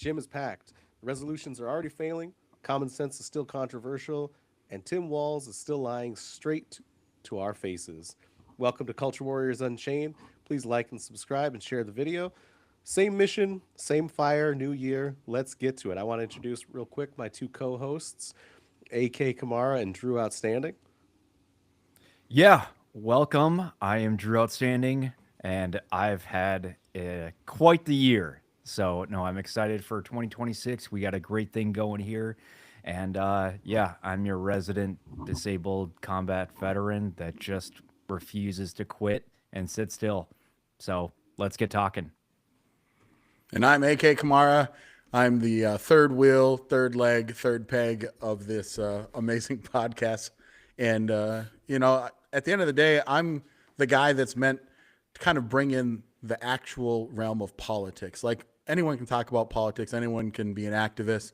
gym is packed. Resolutions are already failing, common sense is still controversial, and Tim Walls is still lying straight to our faces. Welcome to Culture Warriors Unchained. Please like and subscribe and share the video. Same mission, same fire, new year. Let's get to it. I want to introduce real quick my two co-hosts, AK Kamara and Drew Outstanding. Yeah, welcome. I am Drew Outstanding, and I've had quite the year. So, no, I'm excited for 2026. We got a great thing going here. And yeah, I'm your resident disabled combat veteran that just refuses to quit and sit still. So, let's get talking. And I'm AK Kamara. I'm the third wheel, third leg, third peg of this amazing podcast. And, at the end of the day, I'm the guy that's meant to kind of bring in the actual realm of politics. Like anyone can talk about politics, anyone can be an activist.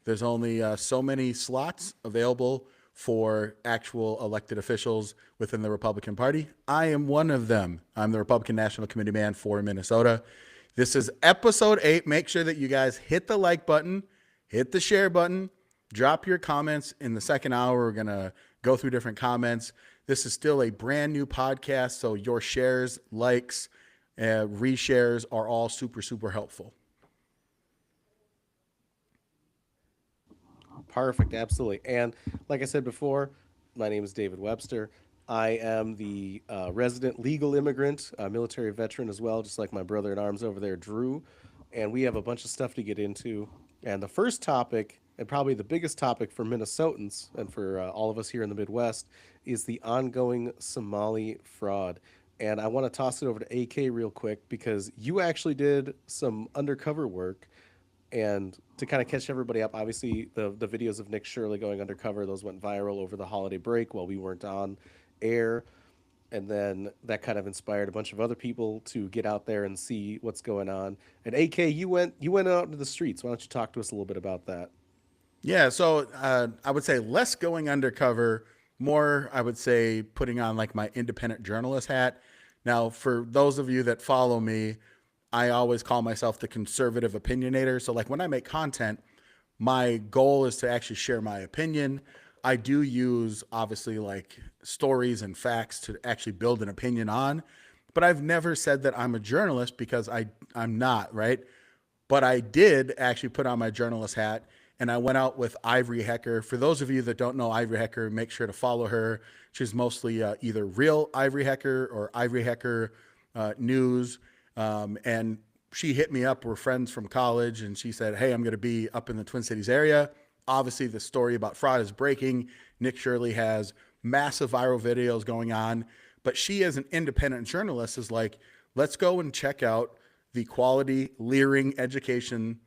There's only so many slots available for actual elected officials within the Republican Party. I am one of them. I'm the Republican National Committee man for Minnesota. This is episode 8. Make sure that you guys hit the like button, hit the share button, drop your comments. In the second hour, we're going to go through different comments. This is still a brand new podcast, so your shares, likes, reshares are all super, super helpful. Perfect, absolutely. And like I said before, my name is David Webster. I am the resident legal immigrant, military veteran as well, just like my brother in arms over there, Drew. And we have a bunch of stuff to get into. And the first topic, and probably the biggest topic for Minnesotans and for all of us here in the Midwest, is the ongoing Somali fraud. And I want to toss it over to AK real quick because you actually did some undercover work and to kind of catch everybody up, obviously the videos of Nick Shirley going undercover, those went viral over the holiday break while we weren't on air. And then that kind of inspired a bunch of other people to get out there and see what's going on. And AK, you went out into the streets. Why don't you talk to us a little bit about that? Yeah, so I would say less going undercover, more I would say putting on like my independent journalist hat. Now, for those of you that follow me, I always call myself the conservative opinionator. So like when I make content, my goal is to actually share my opinion. I do use obviously like stories and facts to actually build an opinion on, but I've never said that I'm a journalist because I'm not, right? But I did actually put on my journalist hat and I went out with Ivory Hecker. For those of you that don't know Ivory Hecker, make sure to follow her. She's mostly either real Ivory Hecker or Ivory Hecker News. And she hit me up. We're friends from college. And she said, hey, I'm going to be up in the Twin Cities area. Obviously, the story about fraud is breaking. Nick Shirley has massive viral videos going on. But she, as an independent journalist, is like, let's go and check out the Quality Leering Education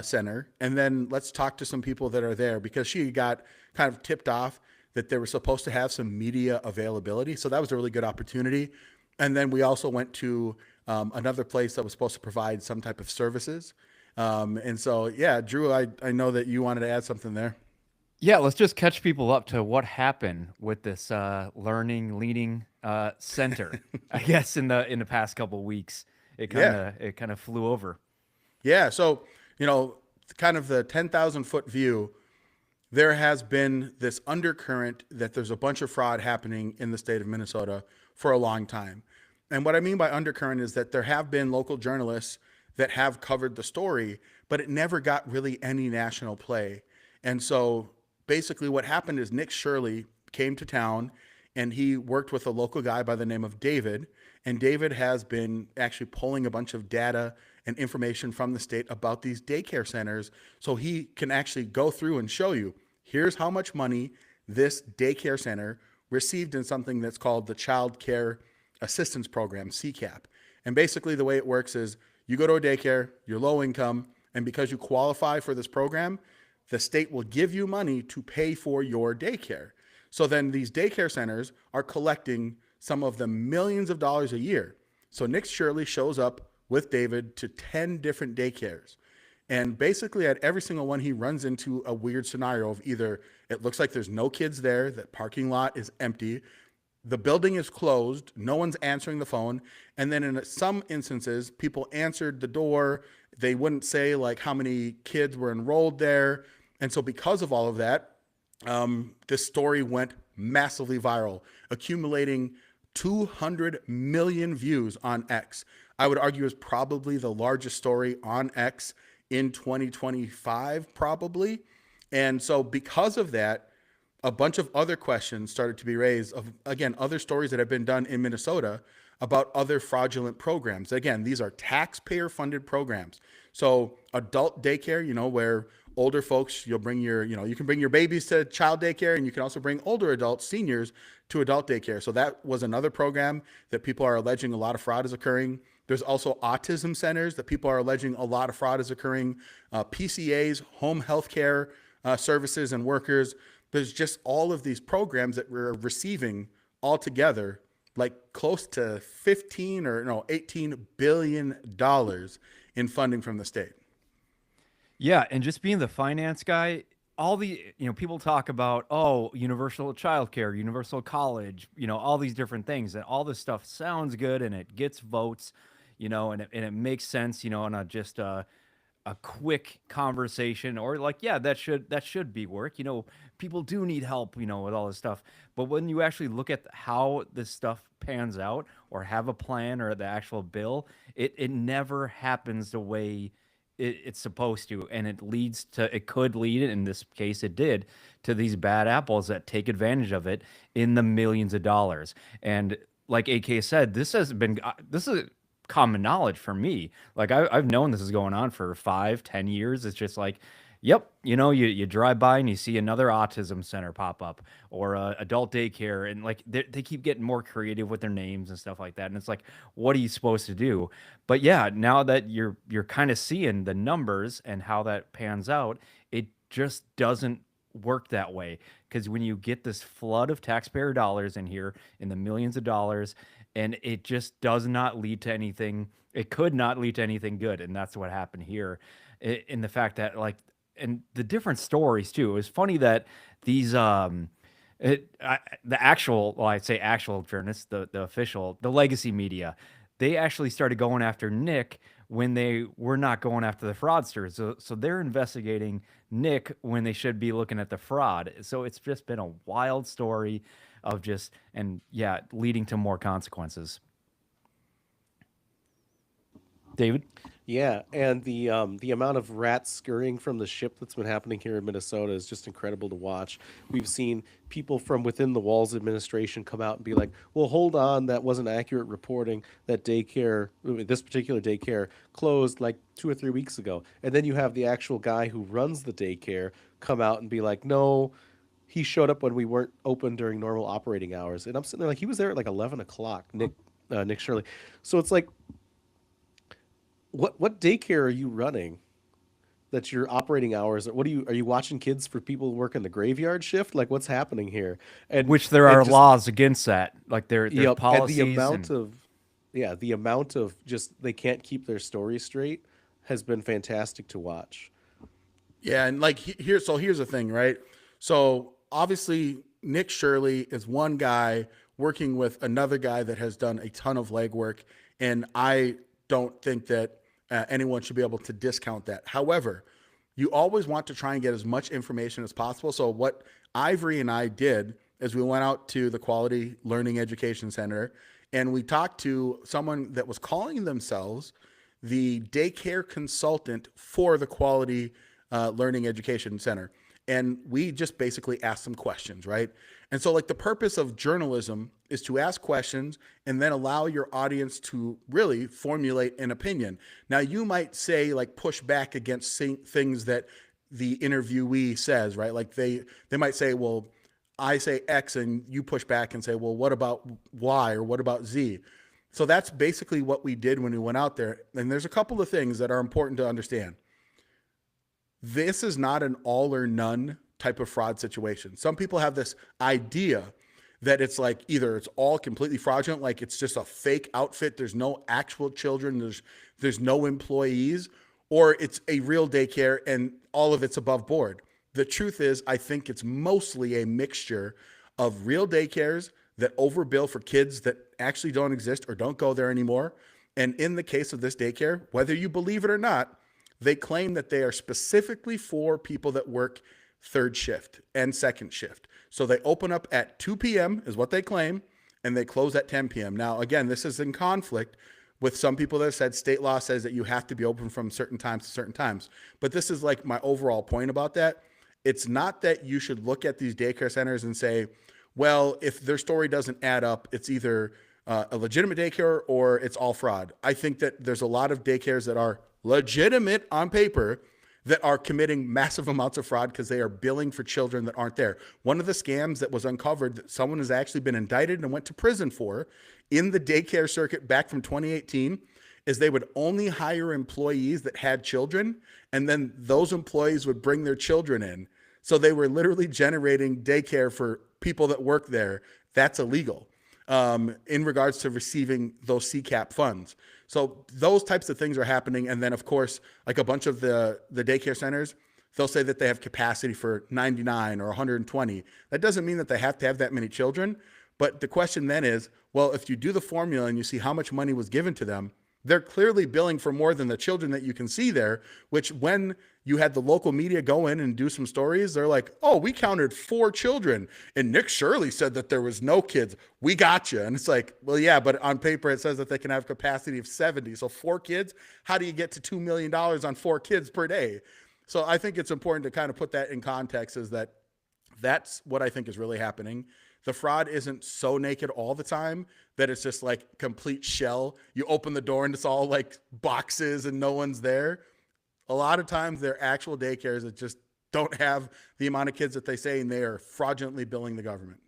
Center. And then let's talk to some people that are there because she got kind of tipped off that they were supposed to have some media availability. So that was a really good opportunity. And then we also went to another place that was supposed to provide some type of services. And so, yeah, Drew, I know that you wanted to add something there. Yeah, let's just catch people up to what happened with this leading center. I guess in the past couple of weeks, it kind of flew over. Yeah. So, kind of the 10,000 foot view, there has been this undercurrent that there's a bunch of fraud happening in the state of Minnesota for a long time. And what I mean by undercurrent is that there have been local journalists that have covered the story, but it never got really any national play. And so basically what happened is Nick Shirley came to town and he worked with a local guy by the name of David. And David has been actually pulling a bunch of data and information from the state about these daycare centers so he can actually go through and show you, here's how much money this daycare center received in something that's called the Child Care Assistance Program, CCAP. And basically the way it works is you go to a daycare, you're low income, and because you qualify for this program, the state will give you money to pay for your daycare. So then these daycare centers are collecting some of the millions of dollars a year. So Nick Shirley shows up with David to 10 different daycares. And basically at every single one, he runs into a weird scenario of either it looks like there's no kids there, that parking lot is empty, the building is closed, no one's answering the phone, and then in some instances, people answered the door. They wouldn't say like how many kids were enrolled there, and so because of all of that, this story went massively viral, accumulating 200 million views on X. I would argue is probably the largest story on X in 2025, probably. And so because of that, a bunch of other questions started to be raised of, again, other stories that have been done in Minnesota about other fraudulent programs. Again, these are taxpayer funded programs. So adult daycare, where older folks, you'll bring your, you can bring your babies to child daycare, and you can also bring older adults, seniors, to adult daycare. So that was another program that people are alleging a lot of fraud is occurring. There's also autism centers that people are alleging a lot of fraud is occurring. PCAs, home health care services and workers. There's just all of these programs that we're receiving altogether like close to $18 billion in funding from the state. Yeah, and just being the finance guy, all the people talk about, oh, universal childcare, universal college, all these different things, and all this stuff sounds good and it gets votes, and it makes sense, on just a quick conversation, or like, yeah, that should be work. People do need help, with all this stuff. But when you actually look at how this stuff pans out, or have a plan or the actual bill, it never happens the way it's supposed to, and it could lead, in this case it did, to these bad apples that take advantage of it in the millions of dollars. And like AK said, this is common knowledge for me. Like I've known this is going on for 5-10 years. It's just like, yep, you drive by and you see another autism center pop up, or adult daycare, and like they keep getting more creative with their names and stuff like that. And it's like, what are you supposed to do? But yeah, now that you're kind of seeing the numbers and how that pans out, it just doesn't work that way. Because when you get this flood of taxpayer dollars in here, in the millions of dollars, and it just does not lead to anything, it could not lead to anything good. And that's what happened here. In the fact that, like, and the different stories too. It was funny that these the actual, well, I'd say actual journalists, the official, the legacy media, they actually started going after Nick when they were not going after the fraudsters. So they're investigating Nick when they should be looking at the fraud. So it's just been a wild story of just, and yeah, leading to more consequences. David? Yeah, and the amount of rats scurrying from the ship that's been happening here in Minnesota is just incredible to watch. We've seen people from within the walls administration come out and be like, "Well, hold on, that wasn't accurate reporting. That daycare, this particular daycare, closed like 2 or 3 weeks ago." And then you have the actual guy who runs the daycare come out and be like, "No, he showed up when we weren't open during normal operating hours." And I'm sitting there like, he was there at like 11 o'clock, Nick Shirley. So it's like, what daycare are you running that your operating hours? What are you watching kids for people working the graveyard shift? Like, what's happening here? And Which there are laws against that. Like there's yep, policies. and the amount of just, they can't keep their story straight has been fantastic to watch. Yeah, and like here's the thing, right? So obviously Nick Shirley is one guy working with another guy that has done a ton of legwork, and I don't think that anyone should be able to discount that. However, you always want to try and get as much information as possible. So what Ivory and I did is we went out to the Quality Learning Education Center, and we talked to someone that was calling themselves the daycare consultant for the Quality Learning Education Center. And we just basically asked them questions, right? And so like the purpose of journalism is to ask questions and then allow your audience to really formulate an opinion. Now you might say, like, push back against things that the interviewee says, right? Like they might say, well, I say X and you push back and say, well, what about Y or what about Z? So that's basically what we did when we went out there. And there's a couple of things that are important to understand. This is not an all or none type of fraud situation. Some people have this idea that it's like either it's all completely fraudulent, like it's just a fake outfit, there's no actual children, there's no employees, or it's a real daycare and all of it's above board. The truth is, I think it's mostly a mixture of real daycares that overbill for kids that actually don't exist or don't go there anymore. And in the case of this daycare, whether you believe it or not, they claim that they are specifically for people that work third shift and second shift. So they open up at 2 p.m. is what they claim, and they close at 10 p.m. Now, again, this is in conflict with some people that have said state law says that you have to be open from certain times to certain times. But this is like my overall point about that. It's not that you should look at these daycare centers and say, well, if their story doesn't add up, it's either a legitimate daycare or it's all fraud. I think that there's a lot of daycares that are legitimate on paper that are committing massive amounts of fraud because they are billing for children that aren't there. One of the scams that was uncovered that someone has actually been indicted and went to prison for in the daycare circuit back from 2018 is they would only hire employees that had children, and then those employees would bring their children in. So they were literally generating daycare for people that work there. That's illegal in regards to receiving those CCAP funds. So those types of things are happening. And then, of course, like a bunch of the daycare centers, they'll say that they have capacity for 99 or 120. That doesn't mean that they have to have that many children. But the question then is, well, if you do the formula and you see how much money was given to them, they're clearly billing for more than the children that you can see there, which when you had the local media go in and do some stories, they're like, oh, we counted 4 children. And Nick Shirley said that there was no kids. We got you. And it's like, well, yeah, but on paper it says that they can have capacity of 70. So 4 kids, how do you get to $2 million on 4 kids per day? So I think it's important to kind of put that in context, is that that's what I think is really happening. The fraud isn't so naked all the time that it's just like complete shell. You open the door and it's all like boxes and no one's there. A lot of times they're actual daycares that just don't have the amount of kids that they say, and they are fraudulently billing the government.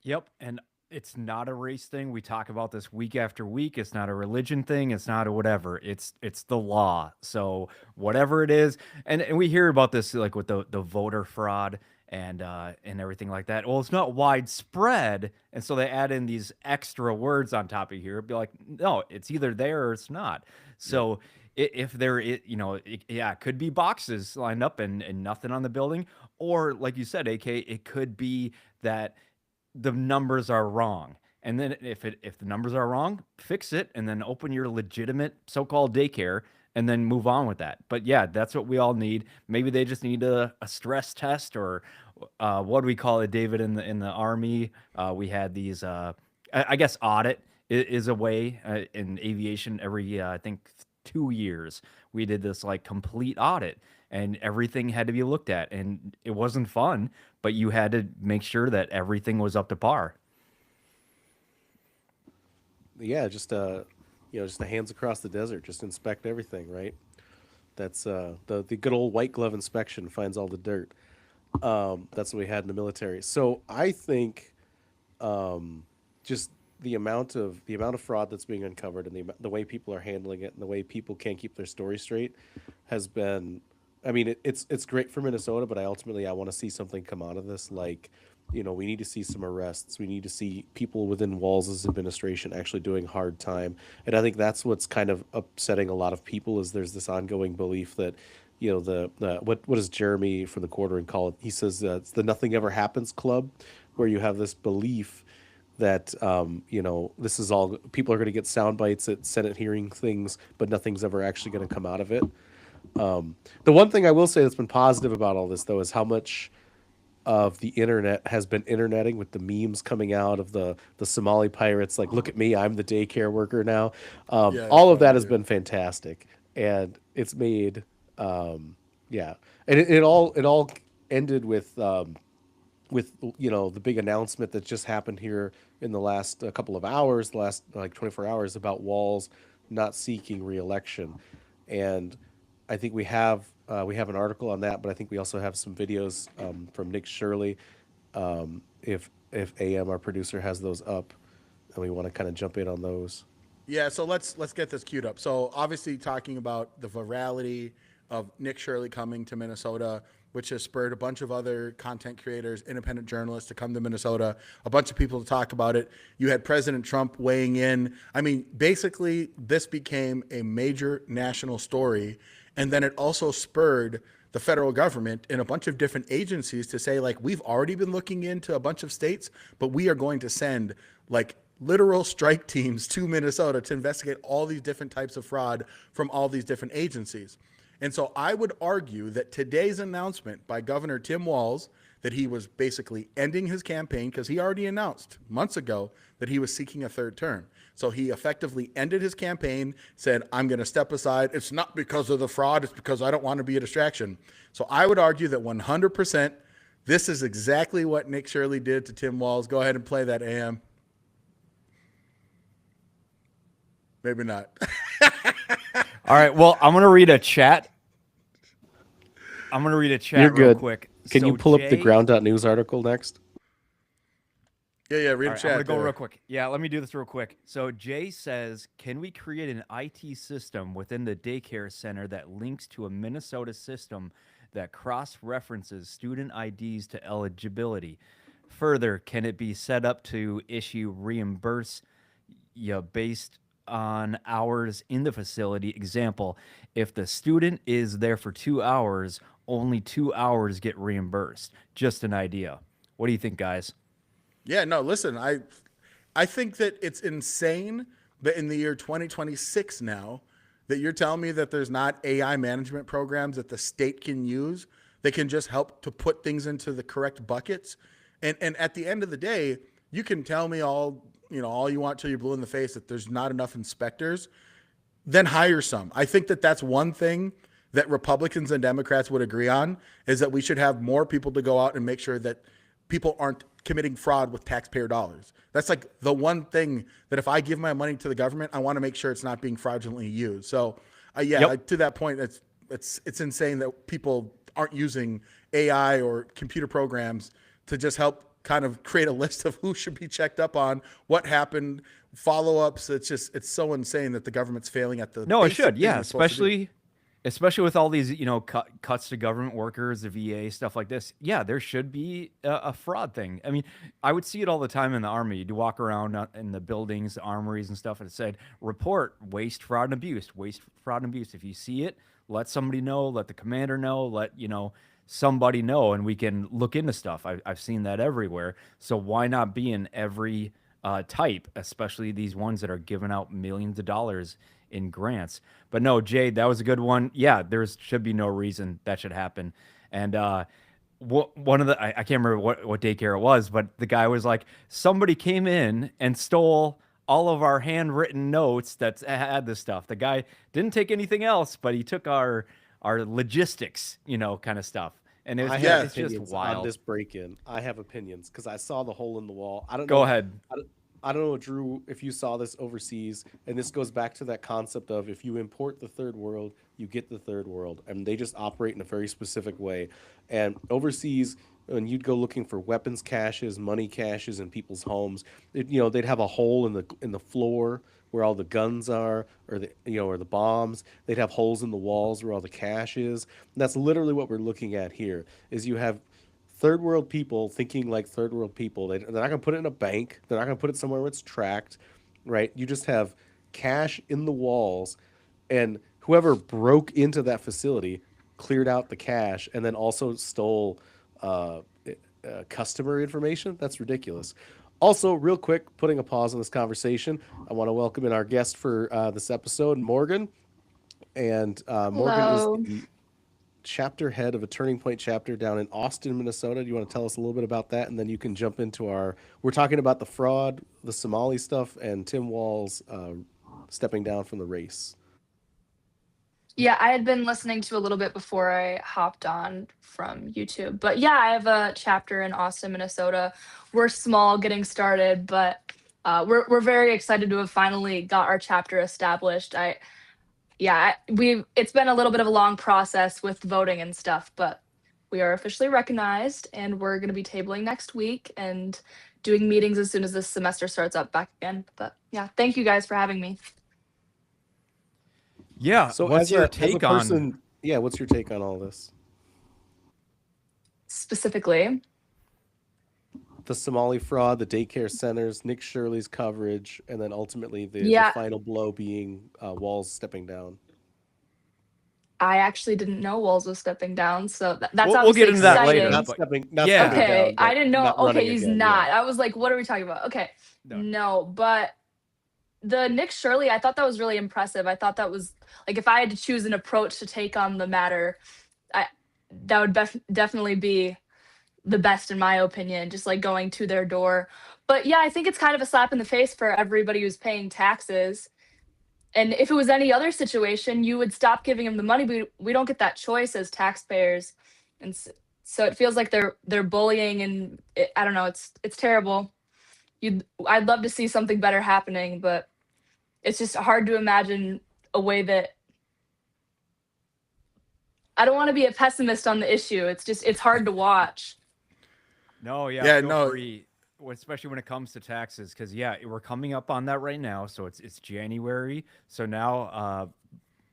Yep. And it's not a race thing. We talk about this week after week. It's not a religion thing. It's not a whatever. It's the law. So whatever it is, and we hear about this like with the voter fraud and everything like that. Well, it's not widespread, and so they add in these extra words on top of here. It'd be like, no, it's either there or it's not. So if there, it could be boxes lined up and nothing on the building, or like you said, AK, it could be that the numbers are wrong. And then if the numbers are wrong, fix it and then open your legitimate so-called daycare and then move on with that. But yeah, that's what we all need. Maybe they just need a stress test, or what do we call it, David, in the Army? We had these, I guess audit is a way in aviation every, I think 2 years, we did this like complete audit and everything had to be looked at, and it wasn't fun, but you had to make sure that everything was up to par. Yeah, just just the hands across the desert, just inspect everything, right? That's the good old white glove inspection finds all the dirt. That's what we had in the military. So I think just the amount of fraud that's being uncovered, and the way people are handling it, and the way people can't keep their story straight has been, I mean, it's great for Minnesota, but I want to see something come out of this. Like, we need to see some arrests. We need to see people within Walz's administration actually doing hard time. And I think that's what's kind of upsetting a lot of people, is there's this ongoing belief that, what does Jeremy from the Quartering call it? He says it's the nothing ever happens club, where you have this belief that this is all, people are going to get sound bites at Senate hearing things, but nothing's ever actually going to come out of it. The one thing I will say that's been positive about all this, though, is how much of the internet has been interneting with the memes coming out of the Somali pirates. Like, look at me, I'm the daycare worker now. All of that has been fantastic, and it's made, and it all ended with the big announcement that just happened here in the last couple of hours, the last like 24 hours, about Walz not seeking re-election. And I think we have an article on that, but I think we also have some videos from Nick Shirley. If AM, our producer, has those up, and we want to kind of jump in on those. Yeah, so let's get this queued up. So obviously talking about the virality of Nick Shirley coming to Minnesota, which has spurred a bunch of other content creators, independent journalists to come to Minnesota, a bunch of people to talk about it. You had President Trump weighing in. I mean, basically, this became a major national story. And then it also spurred the federal government and a bunch of different agencies to say, like, we've already been looking into a bunch of states, but we are going to send like literal strike teams to Minnesota to investigate all these different types of fraud from all these different agencies. And so I would argue that today's announcement by Governor Tim Walz that he was basically ending his campaign, because he already announced months ago that he was seeking a third term. So he effectively ended his campaign, said, I'm going to step aside. It's not because of the fraud. It's because I don't want to be a distraction. So I would argue that 100%, this is exactly what Nick Shirley did to Tim Walz. Go ahead and play that, AM. Maybe not. All right. Well, I'm gonna read a chat. You're real good. quick. Can So you pull up the Jay- ground.news article next? Yeah, read All the right, chat. I'm gonna go there. real quick. Yeah, let me do this real quick. So Jay says, can we create an IT system within the daycare center that links to a Minnesota system that cross-references student IDs to eligibility? Further, can it be set up to issue reimburse based on hours in the facility? Example, if the student is there for 2 hours, only 2 hours get reimbursed. Just an idea. What do you think, guys? Yeah, no, listen, I think that it's insane that in the year 2026 now, that you're telling me that there's not AI management programs that the state can use that can just help to put things into the correct buckets. And at the end of the day, you can tell me all you want till you're blue in the face that there's not enough inspectors, then hire some. I think that that's one thing that Republicans and Democrats would agree on, is that we should have more people to go out and make sure that people aren't committing fraud with taxpayer dollars. That's like the one thing that if I give my money to the government, I want to make sure it's not being fraudulently used. So to that point, it's insane that people aren't using AI or computer programs to just help kind of create a list of who should be checked up on, what happened, follow-ups. It's so insane that the government's failing at the No, it basic should. thing Yeah, it's supposed to do. especially with all these, cuts to government workers, the VA stuff like this. Yeah, there should be a fraud thing. I mean, I would see it all the time in the Army. You'd walk around in the buildings, the armories and stuff, and it said, report waste, fraud, and abuse. Waste, fraud, and abuse. If you see it, let somebody know, let the commander know, let, somebody know, and we can look into stuff. I've seen that everywhere. So why not be in every type, especially these ones that are giving out millions of dollars in grants? But no, Jade, that was a good one. Yeah, there should be no reason that should happen. And one of the I can't remember what daycare it was, but the guy was like, somebody came in and stole all of our handwritten notes that had this stuff. The guy didn't take anything else, but he took our logistics, kind of stuff. And it was I Yeah. have it's just opinions wild. on this break-in. I have opinions because I saw the hole in the wall. I don't Go know. ahead. I don't know, Drew, if you saw this overseas, and this goes back to that concept of if you import the third world, you get the third world, and they just operate in a very specific way. And overseas, when you'd go looking for weapons caches, money caches in people's homes, they'd have a hole in the floor where all the guns are, or or the bombs. They'd have holes in the walls where all the cash is. And that's literally what we're looking at here. Is you have third world people thinking like third world people. They're not going to put it in a bank. They're not going to put it somewhere where it's tracked, right? You just have cash in the walls, and whoever broke into that facility cleared out the cash and then also stole customer information. That's ridiculous. Also, real quick, putting a pause on this conversation, I want to welcome in our guest for this episode, Morgan. And Morgan Hello. is the chapter head of a Turning Point chapter down in Austin, Minnesota. Do you want to tell us a little bit about that? And then you can jump into we're talking about the fraud, the Somali stuff, and Tim Walz stepping down from the race. Yeah, I had been listening to a little bit before I hopped on from YouTube. But yeah, I have a chapter in Austin, Minnesota. We're small, getting started, but we're very excited to have finally got our chapter established. It's been a little bit of a long process with voting and stuff, but we are officially recognized, and we're going to be tabling next week and doing meetings as soon as this semester starts up back again. But yeah, thank you guys for having me. Yeah. So What's as your a take on? person, yeah, what's your take on all this? Specifically, The Somali fraud, the daycare centers, Nick Shirley's coverage, and then ultimately the Yeah. final blow being Walz stepping down. I actually didn't know Walls was stepping down, so that's We'll obviously get into that exciting. later. Not but- stepping, not yeah. stepping Okay, down, I but didn't know. not Okay, running he's again. not. Yeah. I was like, what are we talking about? Okay, No. no, but the Nick Shirley, I thought that was really impressive. I thought that was like if I had to choose an approach to take on the matter, I that would definitely be the best in my opinion, just like going to their door. But yeah, I think it's kind of a slap in the face for everybody who's paying taxes. And if it was any other situation, you would stop giving them the money. But we don't get that choice as taxpayers, and so it feels like they're bullying, and I don't know. It's terrible. I'd love to see something better happening, but it's just hard to imagine a way that I don't want to be a pessimist on the issue. It's hard to watch. No, yeah, Yeah, feel no. free, especially when it comes to taxes, because yeah, we're coming up on that right now. So it's January. So now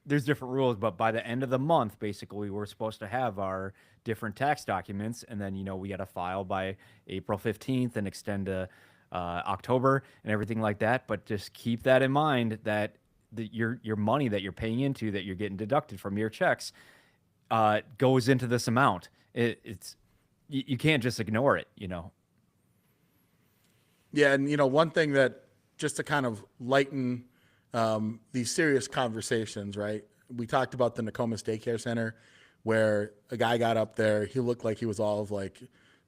there's different rules, but by the end of the month, basically, we're supposed to have our different tax documents, and then we got to file by April 15th and extend to October and everything like that. But just keep that in mind that your money that you're paying into, that you're getting deducted from your checks, goes into this amount. It's you can't just ignore it. Yeah, and one thing that just to kind of lighten these serious conversations, right? We talked about the Nokomis Daycare Center, where a guy got up there. He looked like he was all of like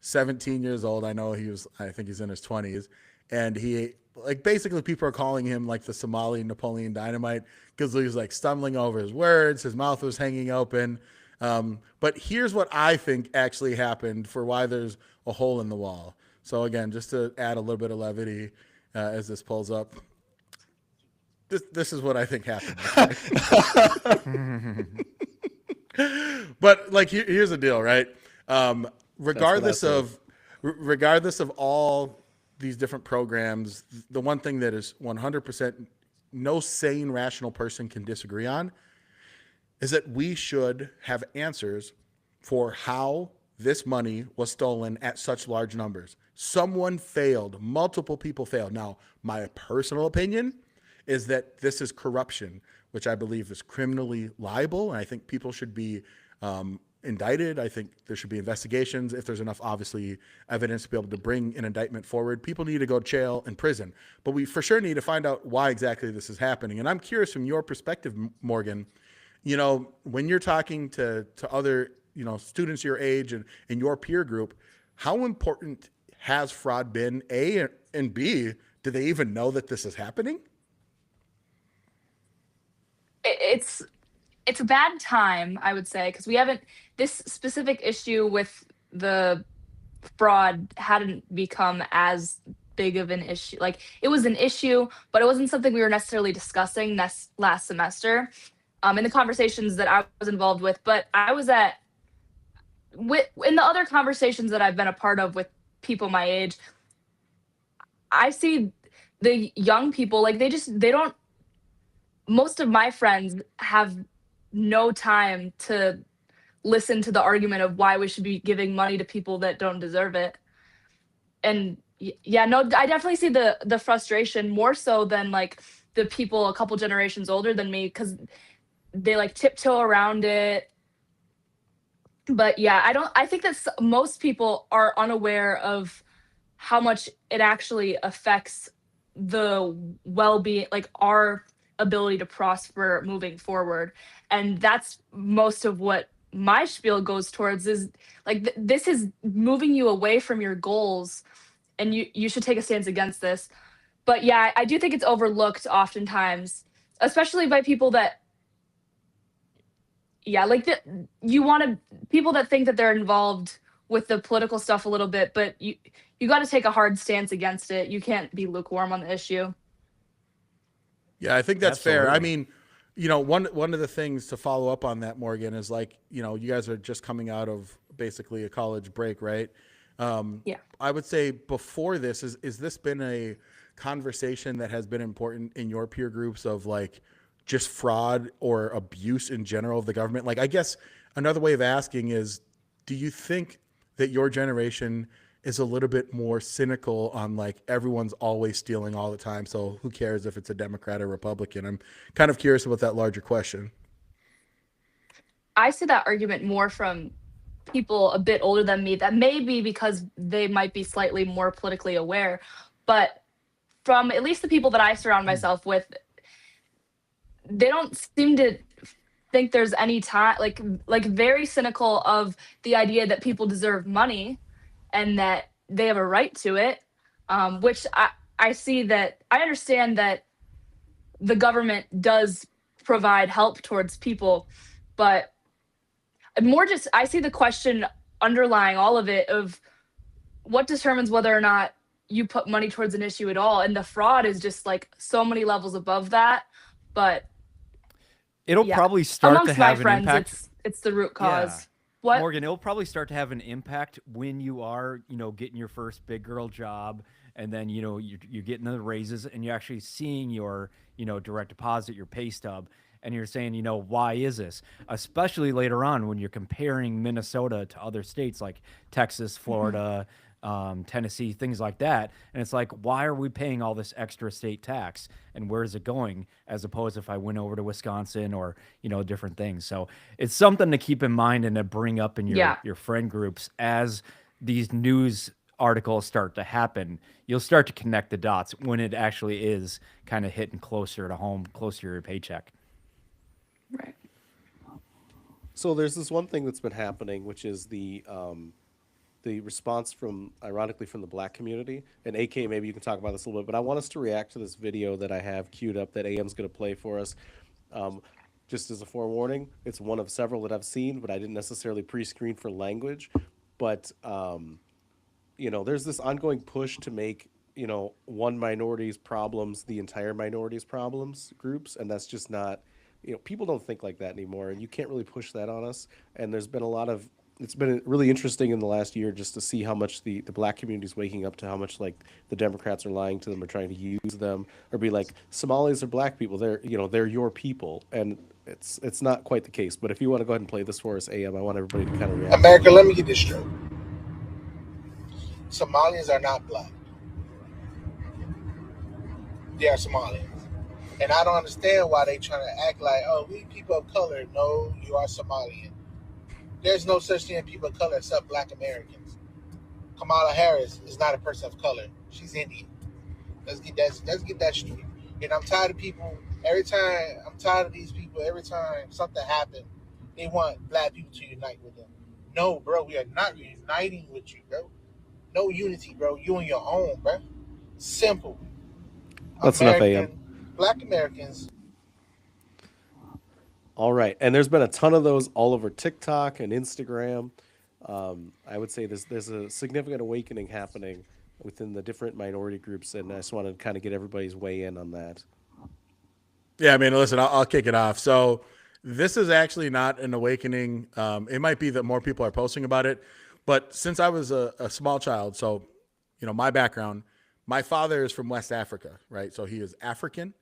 17 years old. I think he's in his 20s, and he basically people are calling him like the Somali Napoleon Dynamite because he was like stumbling over his words. His mouth was hanging open. But here's what I think actually happened for why there's a hole in the wall. So again, just to add a little bit of levity as this pulls up, this is what I think happened. But here's the deal, right? Regardless of all these different programs, the one thing that is 100% no sane, rational person can disagree on is that we should have answers for how this money was stolen at such large numbers. Someone failed. Multiple people failed. Now, my personal opinion is that this is corruption, which I believe is criminally liable, and I think people should be indicted. I think there should be investigations. If there's enough, obviously, evidence to be able to bring an indictment forward, people need to go to jail and prison. But we for sure need to find out why exactly this is happening. And I'm curious from your perspective, Morgan, when you're talking to other, students your age and in your peer group, how important has fraud been? A, and B, do they even know that this is happening? It's a bad time, I would say, because this specific issue with the fraud hadn't become as big of an issue. Like it was an issue, but it wasn't something we were necessarily discussing last semester in the conversations that I was involved with. But I was in the other conversations that I've been a part of with people my age, I see the young people, like they don't, most of my friends have no time to listen to the argument of why we should be giving money to people that don't deserve it. And yeah, no, I definitely see the frustration more so than like the people a couple generations older than me, because they like tiptoe around it. But yeah, I think that most people are unaware of how much it actually affects the well-being, like our ability to prosper moving forward. And that's most of what my spiel goes towards, is like this is moving you away from your goals, and you should take a stance against this. But yeah, I do think it's overlooked oftentimes, especially by people that, yeah, like you want to, people that think that they're involved with the political stuff a little bit, but you got to take a hard stance against it. You can't be lukewarm on the issue. Yeah, I think that's fair. I Absolutely. mean, one of the things to follow up on that, Morgan, is like, you guys are just coming out of basically a college break, right? Yeah. I would say before this, is this been a conversation that has been important in your peer groups of like just fraud or abuse in general of the government? Like, I guess another way of asking is, do you think that your generation is a little bit more cynical on like everyone's always stealing all the time, so who cares if it's a Democrat or Republican? I'm kind of curious about that larger question. I see that argument more from people a bit older than me. That may be because they might be slightly more politically aware, but from at least the people that I surround myself with, they don't seem to think there's any time, like very cynical of the idea that people deserve money and that they have a right to it. Which I see that I understand that the government does provide help towards people, but more just I see the question underlying all of it of what determines whether or not you put money towards an issue at all, and the fraud is just like so many levels above that. But It'll yeah, probably start to amongst my have an friends, impact. it's the root Yeah. cause. What? Morgan, it'll probably start to have an impact when you are, getting your first big girl job, and then, you're getting the raises, and you're actually seeing your, direct deposit, your pay stub, and you're saying, why is this? Especially later on when you're comparing Minnesota to other states like Texas, Florida, Tennessee, things like that. And it's like, why are we paying all this extra state tax, and where is it going? As opposed if I went over to Wisconsin or, different things. So it's something to keep in mind and to bring up in Yeah. your friend groups as these news articles start to happen. You'll start to connect the dots when it actually is kind of hitting closer to home, closer to your paycheck. Right. So there's this one thing that's been happening, which is the response from, ironically, from the black community. And AK, maybe you can talk about this a little bit, but I want us to react to this video that I have queued up that AM's going to play for us. Um, just as a forewarning, it's one of several that I've seen, but I didn't necessarily pre-screen for language. But there's this ongoing push to make, one minority's problems the entire minority's problems groups, and that's just not, people don't think like that anymore, and you can't really push that on us. And there's been a lot of, it's been really interesting in the last year just to see how much the black community is waking up to how much like the Democrats are lying to them or trying to use them or be like Somalis are black people, they're your people, and it's not quite the case. But if you want to go ahead and play this for us, AM, I want everybody to kind of react. America, let me get this straight. Somalians are not black. They are Somalians. And I don't understand why they trying to act like, oh, we people of color. No, you are Somalian. There's no such thing as people of color except black Americans. Kamala Harris is not a person of color. She's Indian. Let's get that straight. And I'm tired of people, every time something happens, they want black people to unite with them. No, bro, we are not uniting with you, bro. No unity, bro. You on your own, bro. Simple. That's enough, AM. Black Americans. All right, and there's been a ton of those all over TikTok and Instagram. I would say there's a significant awakening happening within the different minority groups, and I just want to kind of get everybody's weigh in on that. Yeah, I mean, listen, I'll kick it off. So this is actually not an awakening. It might be that more people are posting about it, but since I was a small child, so, my background, my father is from West Africa, right? So he is African,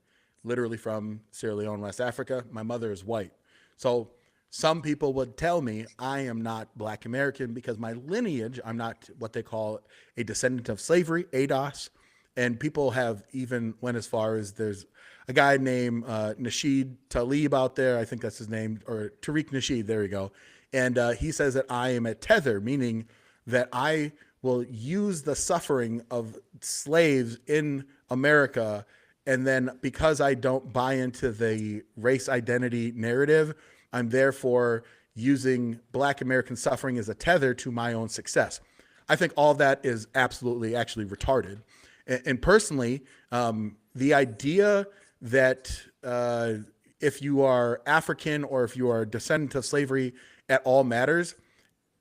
literally from Sierra Leone, West Africa. My mother is white. So some people would tell me I am not Black American because my lineage, I'm not what they call a descendant of slavery, ADOS. And people have even went as far as there's a guy named Nasheed Tlaib out there. I think that's his name, or Tariq Nasheed. There you go. And he says that I am a tether, meaning that I will use the suffering of slaves in America. And then because I don't buy into the race identity narrative, I'm therefore using Black American suffering as a tether to my own success. I think all that is absolutely actually retarded. And personally, the idea that if you are African or if you are a descendant of slavery at all matters,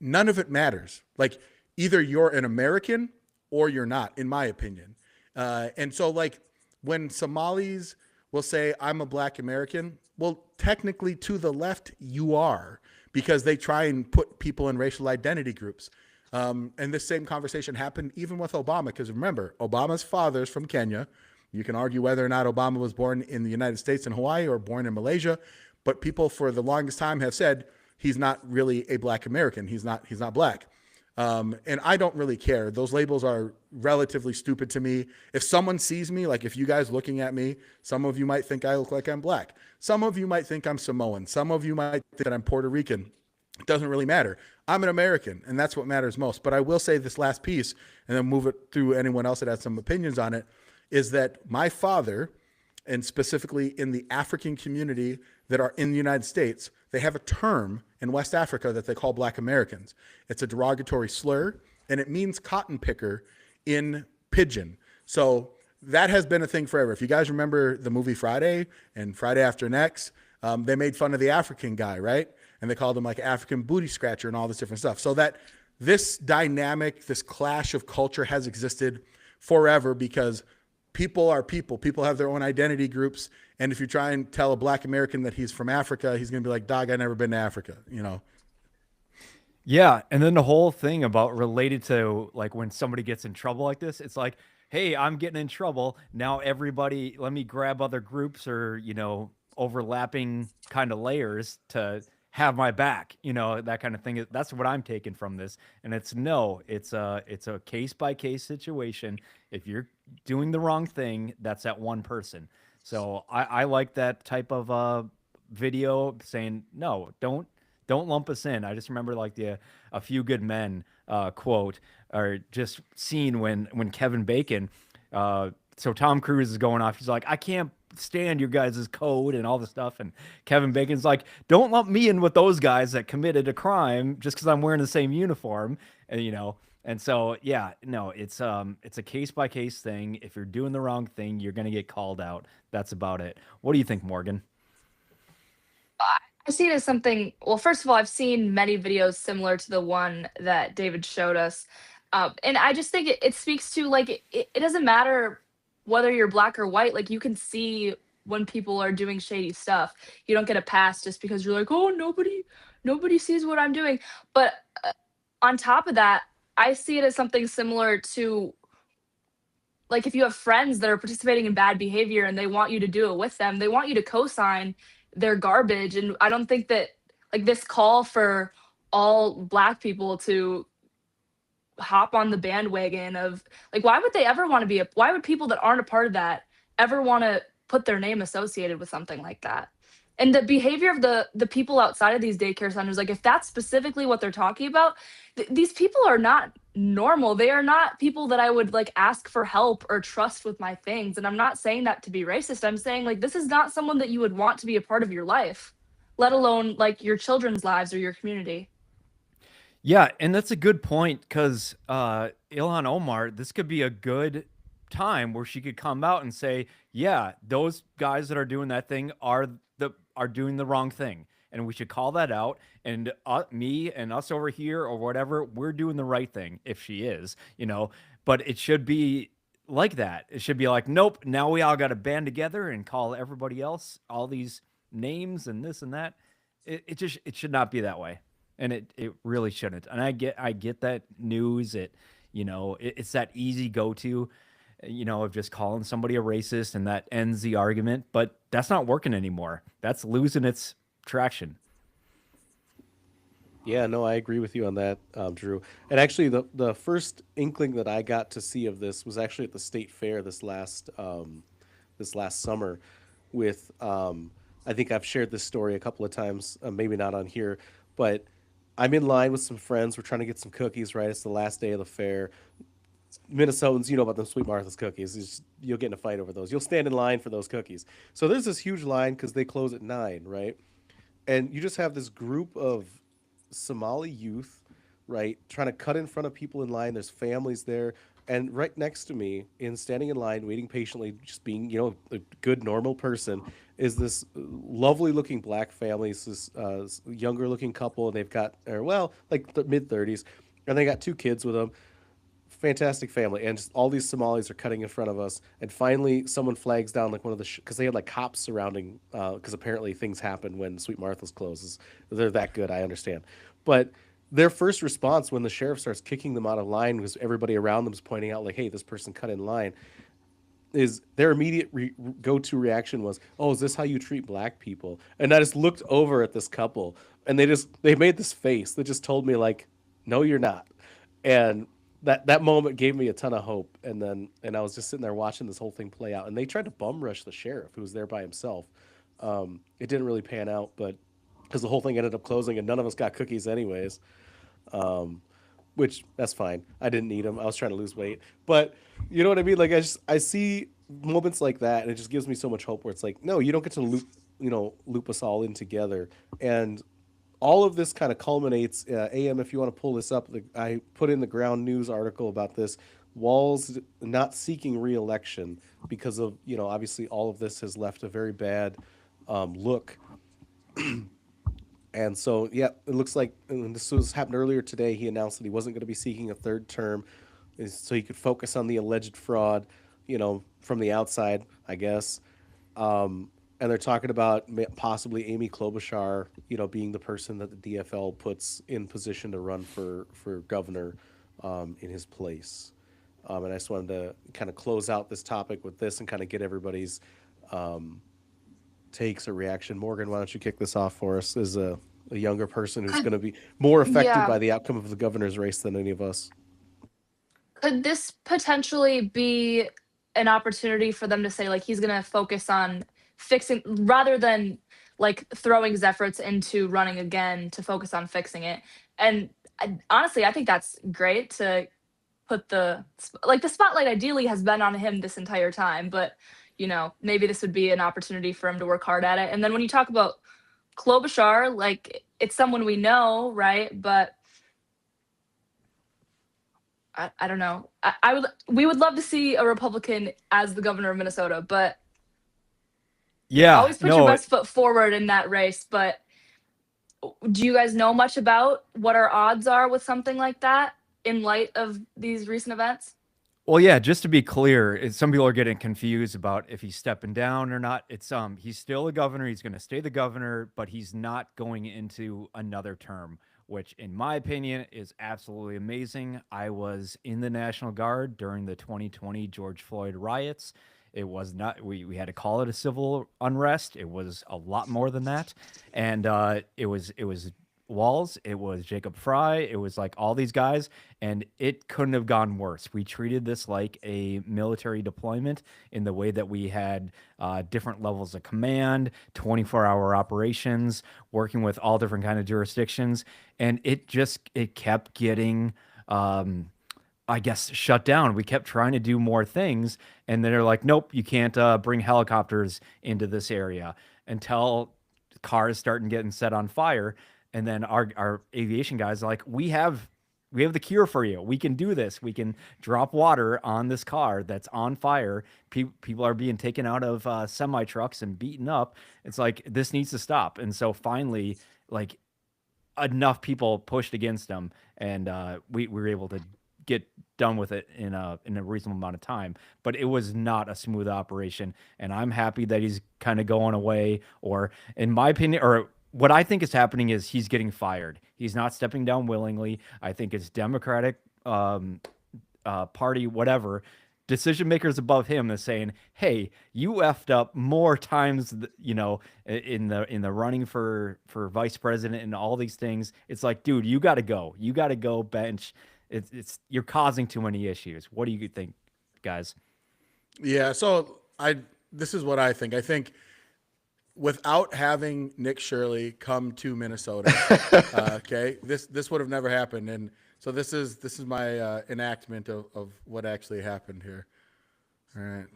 none of it matters. Like either you're an American or you're not, in my opinion. And so like when Somalis will say, I'm a Black American, well, technically to the left, you are, because they try and put people in racial identity groups. And this same conversation happened even with Obama, because remember, Obama's father's from Kenya. You can argue whether or not Obama was born in the United States in Hawaii or born in Malaysia, but people for the longest time have said he's not really a Black American. He's not Black. And I don't really care. Those labels are relatively stupid to me. If someone sees me, like if you guys looking at me, some of you might think I look like I'm black. Some of you might think I'm Samoan. Some of you might think that I'm Puerto Rican. It doesn't really matter. I'm an American, and that's what matters most. But I will say this last piece, and then move it through anyone else that has some opinions on it, is that my father, and specifically in the African community that are in the United States, they have a term in West Africa that they call Black Americans. It's a derogatory slur, and it means cotton picker in Pidgin. So that has been a thing forever. If you guys remember the movie Friday and Friday After Next, they made fun of the African guy, right? And they called him like African booty scratcher and all this different stuff. So that this dynamic, this clash of culture has existed forever because people are people. People have their own identity groups. And if you try and tell a Black American that he's from Africa, he's going to be like, dog, I've never been to Africa, you know? Yeah, and then the whole thing about related to like when somebody gets in trouble like this, it's like, hey, I'm getting in trouble. Now everybody, let me grab other groups or, overlapping kind of layers to have my back, that kind of thing. That's what I'm taking from this. And it's a case by case situation. If you're doing the wrong thing, that's that one person. So I like that type of video saying, no, don't lump us in. I just remember like A Few Good Men quote, or just scene when Kevin Bacon, so Tom Cruise is going off. He's like, I can't stand your guys' code and all this stuff. And Kevin Bacon's like, don't lump me in with those guys that committed a crime just because I'm wearing the same uniform. And and so yeah, no, it's a case by case thing. If you're doing the wrong thing, you're gonna get called out. That's about it. What do you think, Morgan? I see it as something. Well, first of all, I've seen many videos similar to the one that David showed us, and I just think it speaks to like it doesn't matter whether you're black or white. Like you can see when people are doing shady stuff. You don't get a pass just because you're like, oh, nobody sees what I'm doing. But on top of that, I see it as something similar to like if you have friends that are participating in bad behavior and they want you to do it with them, they want you to co-sign their garbage. And I don't think that like this call for all black people to hop on the bandwagon of like why would they ever want to why would people that aren't a part of that ever want to put their name associated with something like that? And the behavior of the people outside of these daycare centers, like if that's specifically what they're talking about, these people are not normal. They are not people that I would like ask for help or trust with my things. And I'm not saying that to be racist. I'm saying like this is not someone that you would want to be a part of your life, let alone like your children's lives or your community. Yeah, and that's a good point because Ilhan Omar, this could be a good time where she could come out and say, yeah, those guys that are doing that thing are doing the wrong thing, and we should call that out. And me and us over here or whatever, we're doing the right thing if she is, But it should be like that. It should be like, nope, now we all got to band together and call everybody else all these names and this and that. It should not be that way. And it really shouldn't. And I get that news. It's that easy go-to, of just calling somebody a racist and that ends the argument. But that's not working anymore. That's losing its traction. Yeah, no, I agree with you on that, Drew. And actually, the first inkling that I got to see of this was actually at the state fair this last summer. With I think I've shared this story a couple of times, maybe not on here, but I'm in line with some friends. We're trying to get some cookies. Right, it's the last day of the fair. Minnesotans, you know about them Sweet Martha's cookies. You'll get in a fight over those. You'll stand in line for those cookies. So there's this huge line because they close at 9, right? And you just have this group of Somali youth, right, trying to cut in front of people in line. There's families there. And right next to me, standing in line, waiting patiently, just being, a good, normal person, is this lovely looking black family. It's this younger looking couple, and they've got, like the mid 30s, and they got 2 kids with them. Fantastic family, and just all these Somalis are cutting in front of us, and finally someone flags down like one of the because they had like cops surrounding because apparently things happen when Sweet Martha's closes. They're that good, I understand, but their first response when the sheriff starts kicking them out of line because everybody around them is pointing out like, hey, this person cut in line, is their immediate go-to reaction was, oh, is this how you treat black people? And I just looked over at this couple, and they made this face that just told me like, no, you're not. And that moment gave me a ton of hope. And I was just sitting there watching this whole thing play out. And they tried to bum rush the sheriff, who was there by himself. It didn't really pan out, but because the whole thing ended up closing and none of us got cookies anyways. Which that's fine. I didn't need them. I was trying to lose weight, but you know what I mean. Like I see moments like that, and it just gives me so much hope. Where it's like, no, you don't get to loop us all in together, and all of this kind of culminates. AM, if you want to pull this up, I put in the Ground News article about this. Walls not seeking re-election because of obviously all of this has left a very bad look. And so, yeah, it looks like and this was happened earlier today. He announced that he wasn't going to be seeking a third term, so he could focus on the alleged fraud, from the outside, I guess. And they're talking about possibly Amy Klobuchar, being the person that the DFL puts in position to run for governor in his place. And I just wanted to kind of close out this topic with this and kind of get everybody's takes or reaction. Morgan, why don't you kick this off for us as a younger person who's going to be more affected Yeah. by the outcome of the governor's race than any of us? Could this potentially be an opportunity for them to say, like, he's going to focus on fixing rather than like throwing his efforts into running again to focus on fixing it? And honestly, I think that's great to put the spotlight ideally has been on him this entire time, but maybe this would be an opportunity for him to work hard at it. And then when you talk about Klobuchar, like, it's someone we know, right? But I don't know. We would love to see a Republican as the governor of Minnesota, but Yeah, always put your no, best foot forward in that race. But do you guys know much about what our odds are with something like that in light of these recent events? well, yeah, just to be clear, some people are getting confused about if he's stepping down or not. He's still a governor. He's going to stay the governor, but he's not going into another term, which in my opinion is absolutely amazing. I was in the National Guard during the 2020 George Floyd riots. It was not, we had to call it a civil unrest. It was a lot more than that. And it was Walls, it was Jacob Fry, it was like all these guys, and it couldn't have gone worse. We treated this like a military deployment in the way that we had different levels of command, 24-hour operations, working with all different kind of jurisdictions, and it kept getting I guess shut down. We kept trying to do more things, and then they're like, nope, you can't bring helicopters into this area until cars starting getting set on fire. And then our aviation guys are like, we have the cure for you. We can do this. We can drop water on this car that's on fire. People are being taken out of semi trucks and beaten up. It's like, this needs to stop. And so finally, like, enough people pushed against them, and we were able to get done with it in a reasonable amount of time. But it was not a smooth operation, and I'm happy that he's kind of going away, or in my opinion, or what I think is happening is he's getting fired. He's not stepping down willingly. I think it's Democratic party, whatever, decision makers above him is saying, hey, you effed up more times, in the running for vice president and all these things. It's like, dude, you got to go. You got to go bench. You're causing too many issues. What do you think, guys? Yeah, so this is what I think. I think without having Nick Shirley come to Minnesota, okay, this would have never happened. And so this is my enactment of what actually happened here. All right.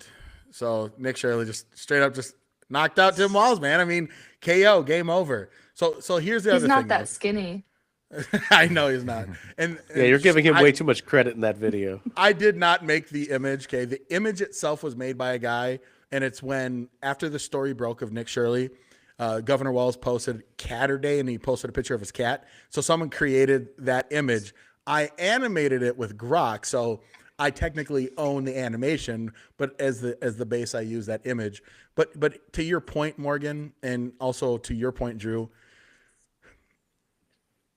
So Nick Shirley just straight up just knocked out Tim Walz, man. I mean, KO, game over. So here's the other thing. He's not that skinny. I know he's not. And Yeah, you're giving him way too much credit in that video. I did not make the image. Okay. The image itself was made by a guy. And it's when, after the story broke of Nick Shirley, Governor Walz posted Catterday, and he posted a picture of his cat. So someone created that image. I animated it with Grok, so I technically own the animation, but as the base, I use that image. But to your point, Morgan, and also to your point, Drew,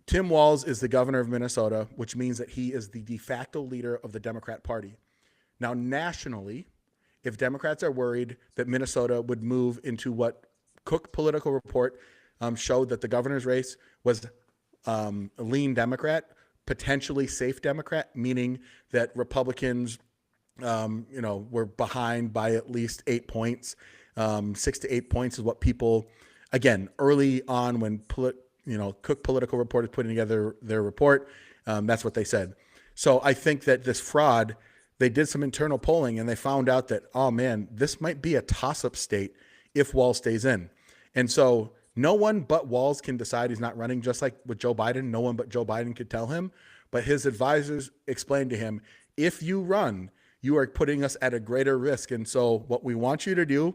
Tim Walz is the governor of Minnesota, which means that he is the de facto leader of the Democrat Party. Now, nationally, if Democrats are worried that Minnesota would move into what Cook Political Report showed that the governor's race was a lean Democrat, potentially safe Democrat, meaning that Republicans, were behind by at least 8 points. 6 to 8 points is what people, again, early on when Cook Political Report is putting together their report, that's what they said. So I think that this fraud, they did some internal polling and they found out that, oh man, this might be a toss-up state if Walz stays in. And so no one but Walz can decide he's not running, just like with Joe Biden. No one but Joe Biden could tell him. But his advisors explained to him, if you run, you are putting us at a greater risk. And so what we want you to do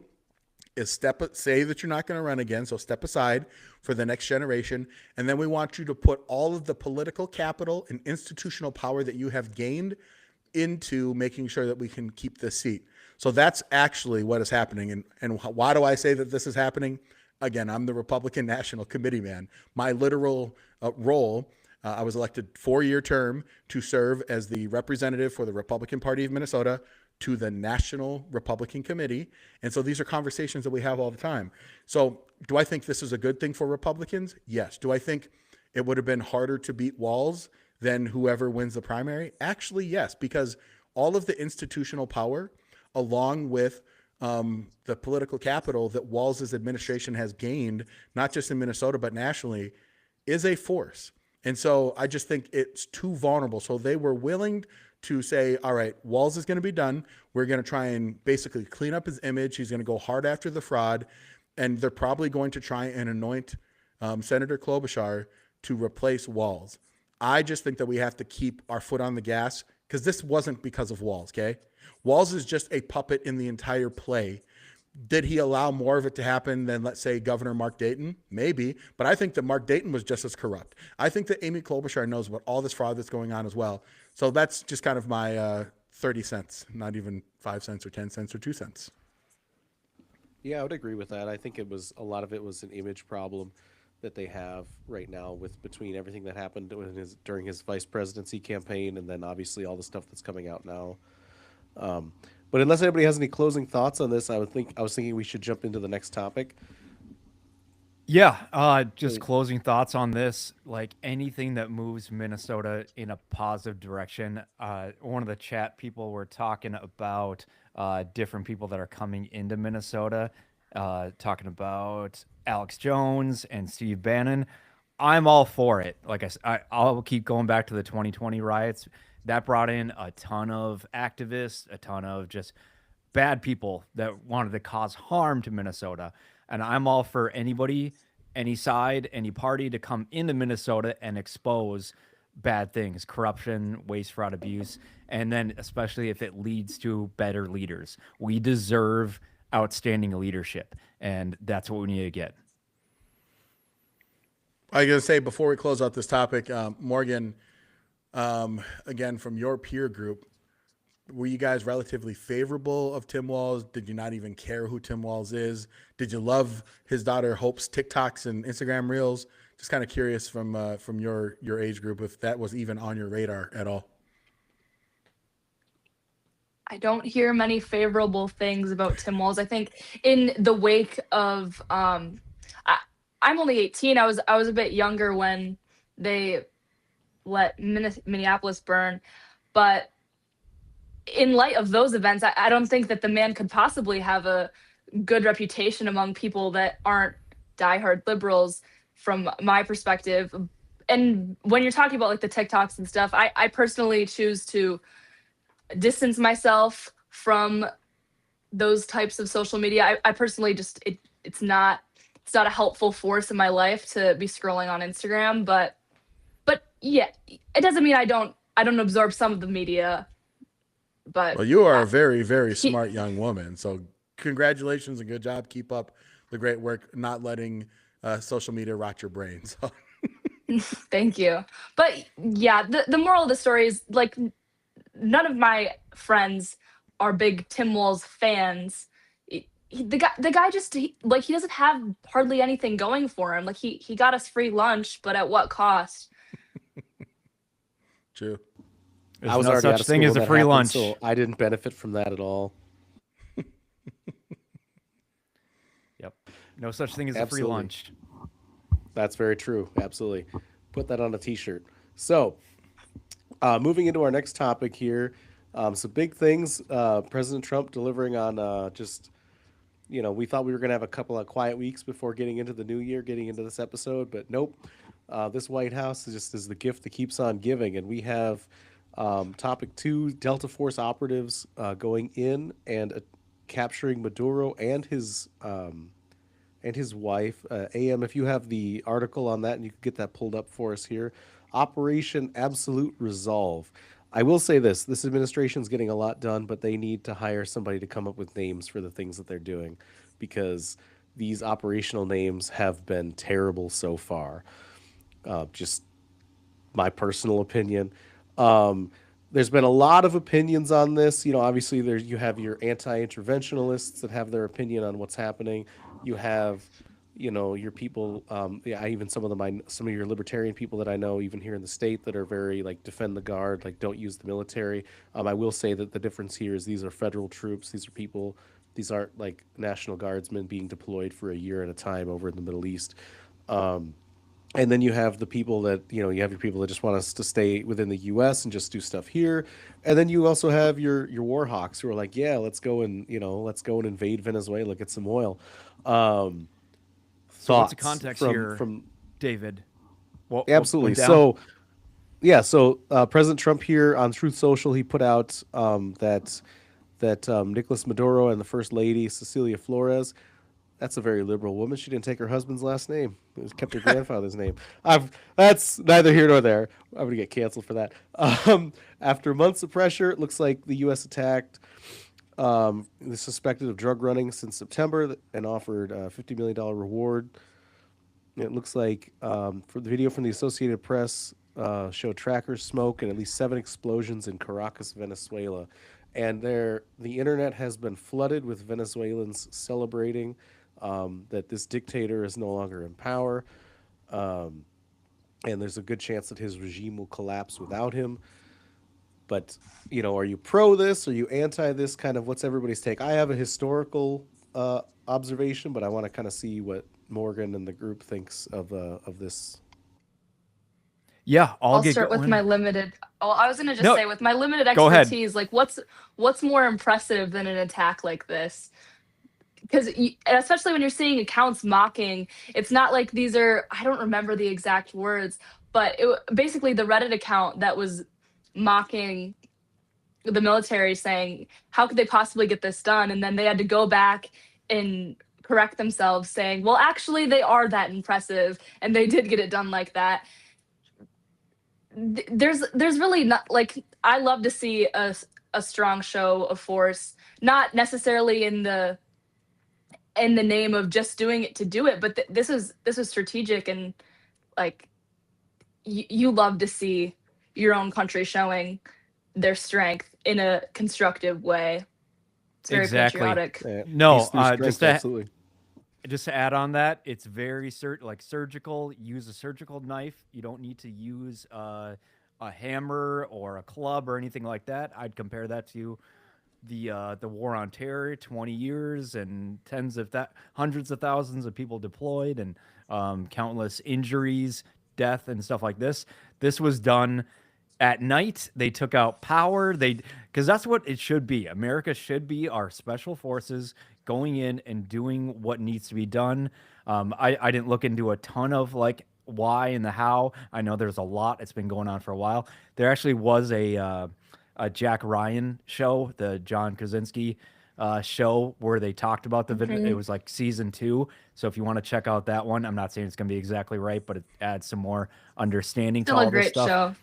is say that you're not going to run again. So step aside for the next generation. And then we want you to put all of the political capital and institutional power that you have gained into making sure that we can keep this seat. So that's actually what is happening. And why do I say that this is happening? Again, I'm the Republican National Committee man. My literal role, I was elected 4-year term to serve as the representative for the Republican Party of Minnesota to the National Republican Committee. And so these are conversations that we have all the time. So do I think this is a good thing for Republicans? Yes. Do I think it would have been harder to beat Walz than whoever wins the primary? Actually, yes, because all of the institutional power, along with the political capital that Walz's administration has gained, not just in Minnesota, but nationally, is a force. And so I just think it's too vulnerable. So they were willing to say, all right, Walz is going to be done. We're going to try and basically clean up his image. He's going to go hard after the fraud. And they're probably going to try and anoint Senator Klobuchar to replace Walz. I just think that we have to keep our foot on the gas, because this wasn't because of Walz, okay? Walz is just a puppet in the entire play. Did he allow more of it to happen than, let's say, Governor Mark Dayton? Maybe, but I think that Mark Dayton was just as corrupt. I think that Amy Klobuchar knows about all this fraud that's going on as well. So that's just kind of my 30 cents, not even 5 cents or 10 cents or 2 cents. Yeah, I would agree with that. I think a lot of it was an image problem that they have right now between everything that happened during his vice presidency campaign, and then obviously all the stuff that's coming out now. But unless anybody has any closing thoughts on this, I was thinking we should jump into the next topic. Yeah, just closing thoughts on this. Like anything that moves Minnesota in a positive direction. One of the chat people were talking about different people that are coming into Minnesota, talking about Alex Jones and Steve Bannon. I'm all for it. Like I'll keep going back to the 2020 riots. That brought in a ton of activists, a ton of just bad people that wanted to cause harm to Minnesota. And I'm all for anybody, any side, any party to come into Minnesota and expose bad things, corruption, waste, fraud, abuse, and then especially if it leads to better leaders. We deserve outstanding leadership, and that's what we need to get. I was going to say, before we close out this topic, Morgan, again, from your peer group, were you guys relatively favorable of Tim Walz? Did you not even care who Tim Walz is? Did you love his daughter Hope's TikToks and Instagram reels? Just kind of curious from your age group if that was even on your radar at all. I don't hear many favorable things about Tim Walz. I think in the wake of I'm only 18. I was a bit younger when they let Minneapolis burn, but in light of those events, I don't think that the man could possibly have a good reputation among people that aren't diehard liberals from my perspective. And when you're talking about like the TikToks and stuff, I personally choose to distance myself from those types of social media. I personally just, it's not a helpful force in my life to be scrolling on Instagram, but yeah, it doesn't mean I don't absorb some of the media. But well, you are a very, very smart young woman. So congratulations and good job. Keep up the great work, not letting social media rot your brain. So. Thank you. But yeah, the moral of the story is like none of my friends are big Tim Walz fans. The guy just he doesn't have hardly anything going for him. Like he got us free lunch, but at what cost? True. There's I was no already out such of thing school as when a that free happened, lunch. so I didn't benefit from that at all. Yep. No such thing as a free Absolutely. lunch. That's very true. Absolutely. Put that on a t-shirt. So Moving into our next topic here, some big things. President Trump delivering on just, we thought we were going to have a couple of quiet weeks before getting into the new year, getting into this episode, but nope. This White House is the gift that keeps on giving. And we have topic two, Delta Force operatives going in and capturing Maduro and his wife. AM, if you have the article on that and you can get that pulled up for us here. Operation Absolute Resolve. I will say this administration's getting a lot done, but they need to hire somebody to come up with names for the things that they're doing because these operational names have been terrible so far. Just my personal opinion. There's been a lot of opinions on this. Obviously you have your anti-interventionalists that have their opinion on what's happening. You have, your people, even some of your libertarian people that I know, even here in the state, that are very like defend the guard, like don't use the military. I will say that the difference here is these are federal troops. These aren't like National Guardsmen being deployed for a year at a time over in the Middle East. And then you have the people that, you have your people that just want us to stay within the U.S. and just do stuff here. And then you also have your war hawks who are like, yeah, let's go and invade Venezuela, get some oil. So what's the Thoughts context from, here, from David? What absolutely. went down? So, yeah. So President Trump here on Truth Social, he put out that Nicolas Maduro and the First Lady Cecilia Flores. That's a very liberal woman. She didn't take her husband's last name. It kept her grandfather's name. That's neither here nor there. I'm gonna get canceled for that. After months of pressure, it looks like the U.S. attacked the suspected of drug running since September and offered a $50 million reward. It looks like for the video from the Associated Press showed trackers, smoke, and at least 7 explosions in Caracas, Venezuela. And the internet has been flooded with Venezuelans celebrating that this dictator is no longer in power. And there's a good chance that his regime will collapse without him. But, are you pro this? Are you anti this? Kind of what's everybody's take? I have a historical observation, but I want to kind of see what Morgan and the group thinks of this. Yeah, I'll get start with going. my limited. Oh, I was gonna just No, say with my limited go ahead. expertise, like what's more impressive than an attack like this? Because especially when you're seeing accounts mocking, it's not like these are. I don't remember the exact words, but basically the Reddit account that was mocking the military, saying how could they possibly get this done, and then they had to go back and correct themselves, saying, well, actually they are that impressive, and they did get it done like that. There's really not, like, I love to see a strong show of force, not necessarily in the name of just doing it to do it, but this is strategic, and like you love to see your own country showing their strength in a constructive way. It's very Exactly. patriotic. No, Peace through strength, absolutely. just to add on that, it's very surgical. Use a surgical knife. You don't need to use a hammer or a club or anything like that. I'd compare that to the war on terror, 20 years and hundreds of thousands of people deployed and countless injuries, death, and stuff like this. This was done at night. They took out power. Because that's what it should be. America should be our special forces going in and doing what needs to be done. I didn't look into a ton of like why and the how. I know there's a lot. It's been going on for a while. There actually was a Jack Ryan show, the John Krasinski show, where they talked about it was like season 2. So if you want to check out that one, I'm not saying it's going to be exactly right, but it adds some more understanding Still to all a great this stuff. show.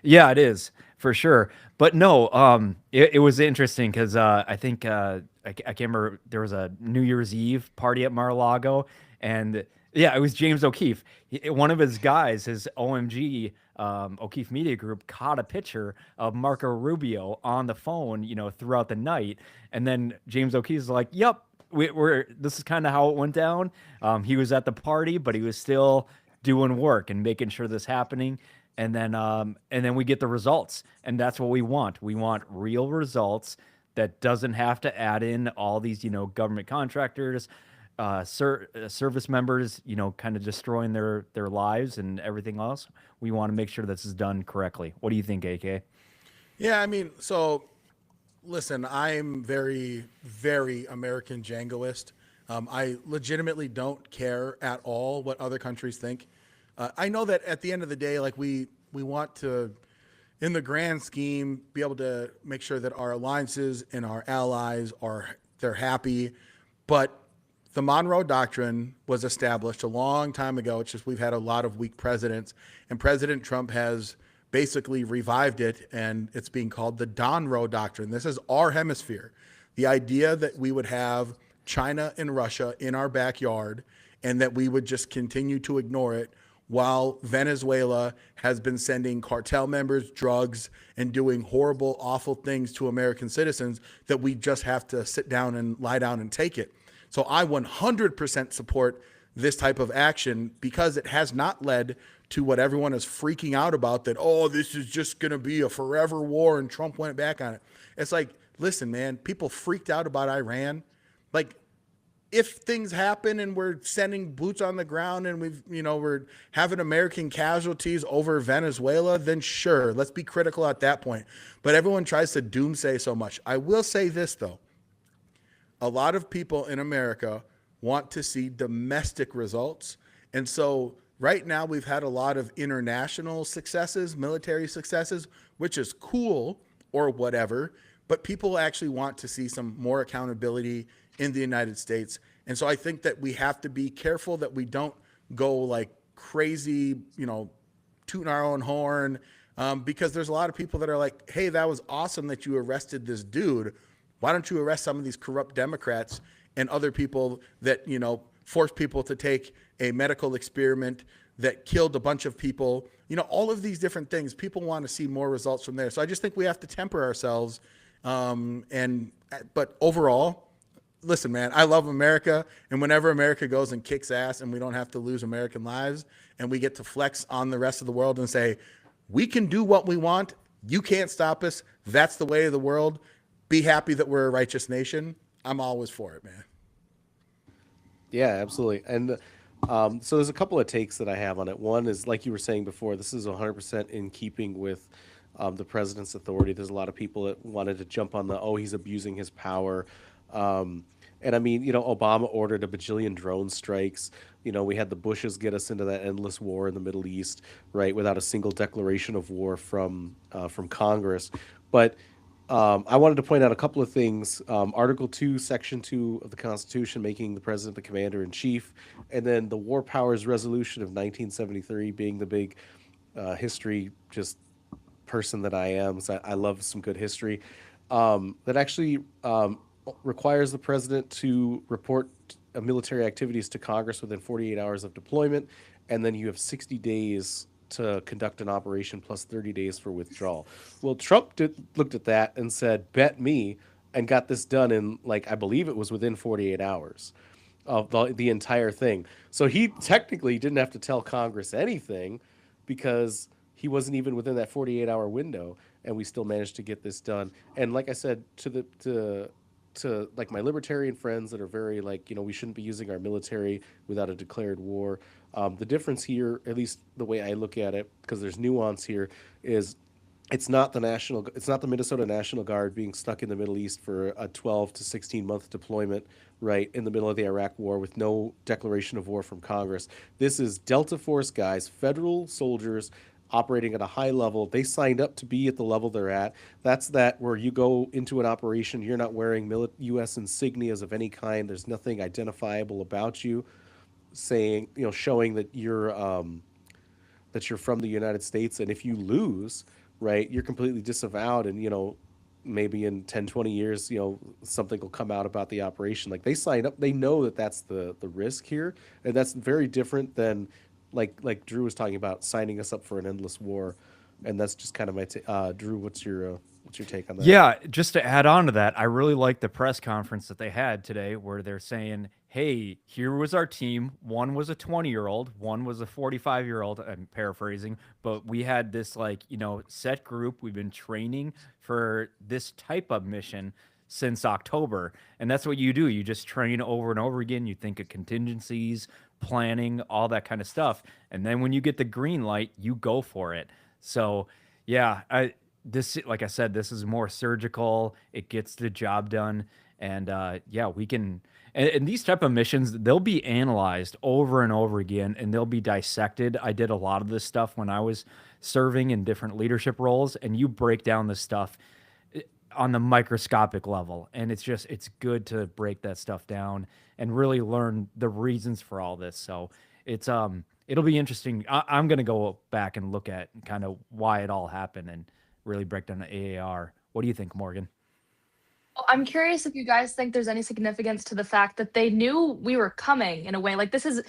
Yeah, it is for sure. But no, it was interesting because I think I can't remember. There was a New Year's Eve party at Mar-a-Lago, and yeah, it was James O'Keefe. One of his guys, his OMG O'Keefe Media Group, caught a picture of Marco Rubio on the phone, throughout the night, and then James O'Keefe's like, "Yep, this is kind of how it went down." He was at the party, but he was still doing work and making sure this happening. And then we get the results, and that's what we want. We want real results that doesn't have to add in all these, government contractors, service members, kind of destroying their lives and everything else. We want to make sure this is done correctly. What do you think, AK? Yeah, I mean, so listen, I'm very, very American Djangoist. I legitimately don't care at all what other countries think. I know that at the end of the day, like we want to, in the grand scheme, be able to make sure that our alliances and our allies they're happy. But the Monroe Doctrine was established a long time ago. It's just we've had a lot of weak presidents, and President Trump has basically revived it, and it's being called the Donroe Doctrine. This is our hemisphere. The idea that we would have China and Russia in our backyard and that we would just continue to ignore it while Venezuela has been sending cartel members drugs and doing horrible, awful things to American citizens, that we just have to sit down and lie down and take it. So I 100% support this type of action because it has not led to what everyone is freaking out about, that, oh, this is just going to be a forever war and Trump went back on it. It's like, listen, man, people freaked out about Iran. Like, if things happen and we're sending boots on the ground and we're having American casualties over Venezuela, then sure, let's be critical at that point. But everyone tries to doomsay so much. I will say this, though. A lot of people in America want to see domestic results. And so right now we've had a lot of international successes, military successes, which is cool or whatever, but people actually want to see some more accountability in the United States. And so I think that we have to be careful that we don't go like crazy, tooting our own horn, because there's a lot of people that are like, hey, that was awesome that you arrested this dude. Why don't you arrest some of these corrupt Democrats and other people that, force people to take a medical experiment that killed a bunch of people? All of these different things. People want to see more results from there. So I just think we have to temper ourselves. But overall, listen, man, I love America. And whenever America goes and kicks ass and we don't have to lose American lives and we get to flex on the rest of the world and say, we can do what we want. You can't stop us. That's the way of the world. Be happy that we're a righteous nation. I'm always for it, man. Yeah, absolutely. And so there's a couple of takes that I have on it. One is, like you were saying before, this is 100% in keeping with the president's authority. There's a lot of people that wanted to jump on he's abusing his power. And I mean, Obama ordered a bajillion drone strikes. We had the Bushes get us into that endless war in the Middle East, right, without a single declaration of war from Congress. But I wanted to point out a couple of things. Article 2, Section 2 of the Constitution, making the president the commander-in-chief, and then the War Powers Resolution of 1973 being the big history just person that I am. So I love some good history. That actually requires the president to report military activities to Congress within 48 hours of deployment, and then you have 60 days to conduct an operation plus 30 days for withdrawal. Well, Trump looked at that and said, bet me, and got this done in, I believe it was within 48 hours of the entire thing. So he technically didn't have to tell Congress anything because he wasn't even within that 48-hour window, and we still managed to get this done. And like I said, to my libertarian friends that are very we shouldn't be using our military without a declared war. The difference here, at least the way I look at it, because there's nuance here, is it's not the Minnesota National Guard being stuck in the Middle East for a 12 to 16 month deployment, right, in the middle of the Iraq War with no declaration of war from Congress. This is Delta Force guys, federal soldiers operating at a high level. They signed up to be at the level they're at. That's where you go into an operation, you're not wearing U.S. insignias of any kind. There's nothing identifiable about you saying, showing that you're from the United States. And if you lose, right, you're completely disavowed. And, maybe in 10, 20 years, something will come out about the operation. Like, they signed up, they know that that's the risk here. And that's very different than like Drew was talking about, signing us up for an endless war. And that's just kind of my Drew, what's your take on that? Yeah, just to add on to that, I really like the press conference that they had today where they're saying, hey, here was our team. One was a 20-year-old, one was a 45-year-old. I'm paraphrasing, but we had this set group. We've been training for this type of mission. since October. And that's what you do. You just train over and over again. You think of contingencies, planning, all that kind of stuff. And then when you get the green light, you go for it. So yeah, this, like I said, this is more surgical. It gets the job done. And yeah, we can, and these type of missions, they'll be analyzed over and over again, and they'll be dissected. I did a lot of this stuff when I was serving in different leadership roles, and you break down this stuff on the microscopic level, and it's good to break that stuff down and really learn the reasons for all this. So it's it'll be interesting. I'm gonna go back and look at kind of why it all happened and really break down the AAR. What do you think, Morgan? I'm curious if you guys think there's any significance to the fact that they knew we were coming in a way. Like this has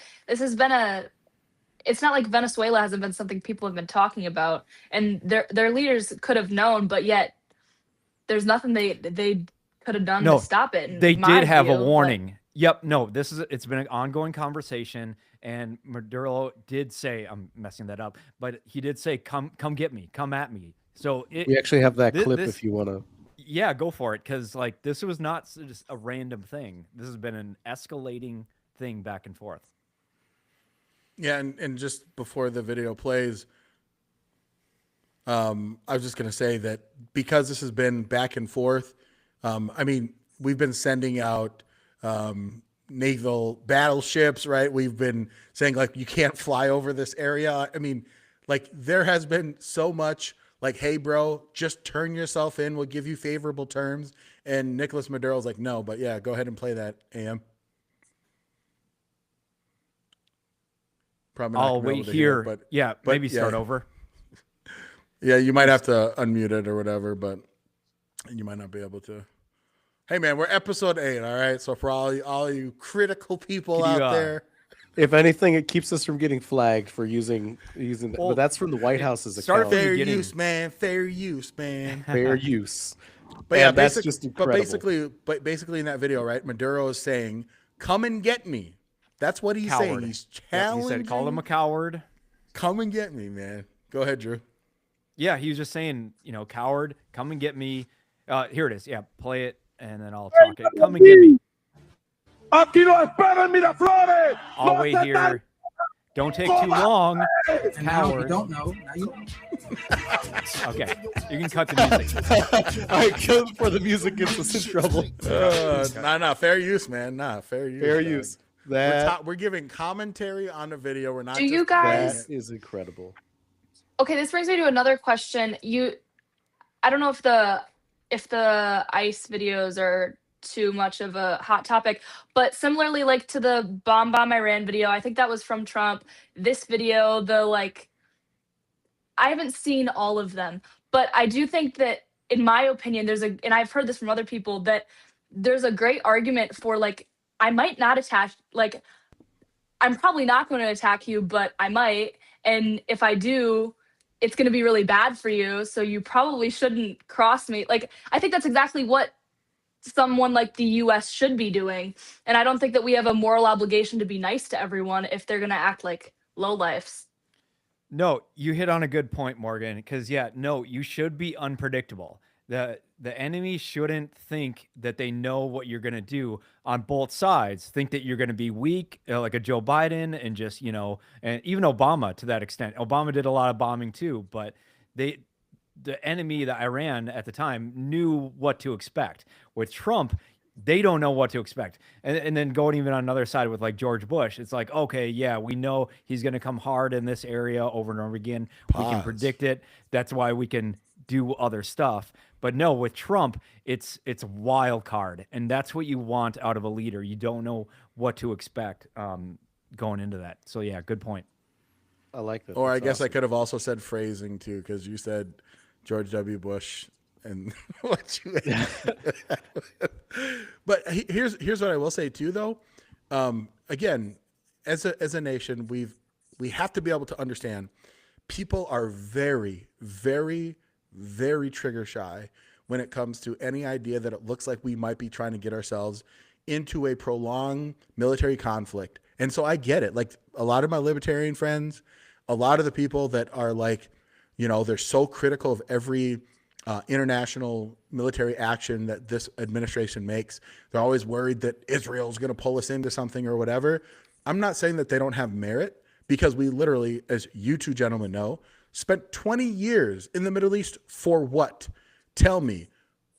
been it's not like Venezuela hasn't been something people have been talking about, and their leaders could have known, but yet there's nothing they could have done to stop it. They did have a warning. Yep. No, it's been an ongoing conversation, and Maduro did say, I'm messing that up, but he did say, come get me, come at me. So we actually have that clip if you want to. Yeah, go for it. Because like this was not just a random thing. This has been an escalating thing back and forth. Yeah, and just before the video plays, I was just going to say that because this has been back and forth, I mean, we've been sending out naval battleships, right? We've been saying, like, you can't fly over this area. I mean, like, there has been so much, like, hey, bro, just turn yourself in. We'll give you favorable terms. And Nicolas Maduro's like, no, but yeah, go ahead and play that, AM. Probably not I'll wait here. But maybe start over. Yeah, you might have to unmute it or whatever, but you might not be able to. Hey, man, we're episode 8, all right? So for all you critical people out there. If anything, it keeps us from getting flagged for using Well, but that's from the White House's start account. from Fair beginning. use, man. Fair use, man. Fair use. But yeah, that's just incredible. basically in that video, right? Maduro is saying, "Come and get me." That's what he's saying. He's challenging. He said, call him a coward. Come and get me, man. Go ahead, Drew. Yeah, he was just saying, coward, come and get me. Here it is. Yeah, play it, and then I'll talk it. Come and get me. Aquí lo esperan Miraflores. I'll wait here. Don't take too long, coward. Don't know. Now you Okay, you can cut the music. All right, kill before the music gets us in trouble. Nah, fair use, man. Nah, fair use. Fair man. use. We're giving commentary on the video. We're not. Do you just guys- That is incredible. Okay, this brings me to another question. I don't know if the ICE videos are too much of a hot topic, but similarly, like to the bomb Iran video, I think that was from Trump. This video, I haven't seen all of them, but I do think that, in my opinion, and I've heard this from other people, that there's a great argument for, like, I might not attack, like, I'm probably not going to attack you, but I might, and if I do, it's going to be really bad for you, so you probably shouldn't cross me. Like, I think that's exactly what someone like the US should be doing. And I don't think that we have a moral obligation to be nice to everyone if they're going to act like lowlifes. No, you hit on a good point, Morgan, because you should be unpredictable. The enemy shouldn't think that they know what you're going to do on both sides. Think that you're going to be weak, like a Joe Biden, and just, and even Obama to that extent. Obama did a lot of bombing too, but the enemy, the Iran at the time, knew what to expect. With Trump, they don't know what to expect. And then going even on another side with like George Bush, it's like, okay, yeah, we know he's going to come hard in this area over and over again. We can predict it. That's why we can do other stuff. But no, with Trump, it's wild card. And that's what you want out of a leader. You don't know what to expect going into that. So yeah, good point. I like that. Or I That's guess I awesome. could have also said phrasing too, because you said George W. Bush and what you. But here's what I will say too, though. Again, as a nation, we have to be able to understand people are very, very, very trigger shy when it comes to any idea that it looks like we might be trying to get ourselves into a prolonged military conflict. And so I get it. Like a lot of my libertarian friends, a lot of the people that are like, they're so critical of every international military action that this administration makes. They're always worried that Israel's going to pull us into something or whatever. I'm not saying that they don't have merit, because we literally, as you two gentlemen know, spent 20 years in the Middle East for what? Tell me,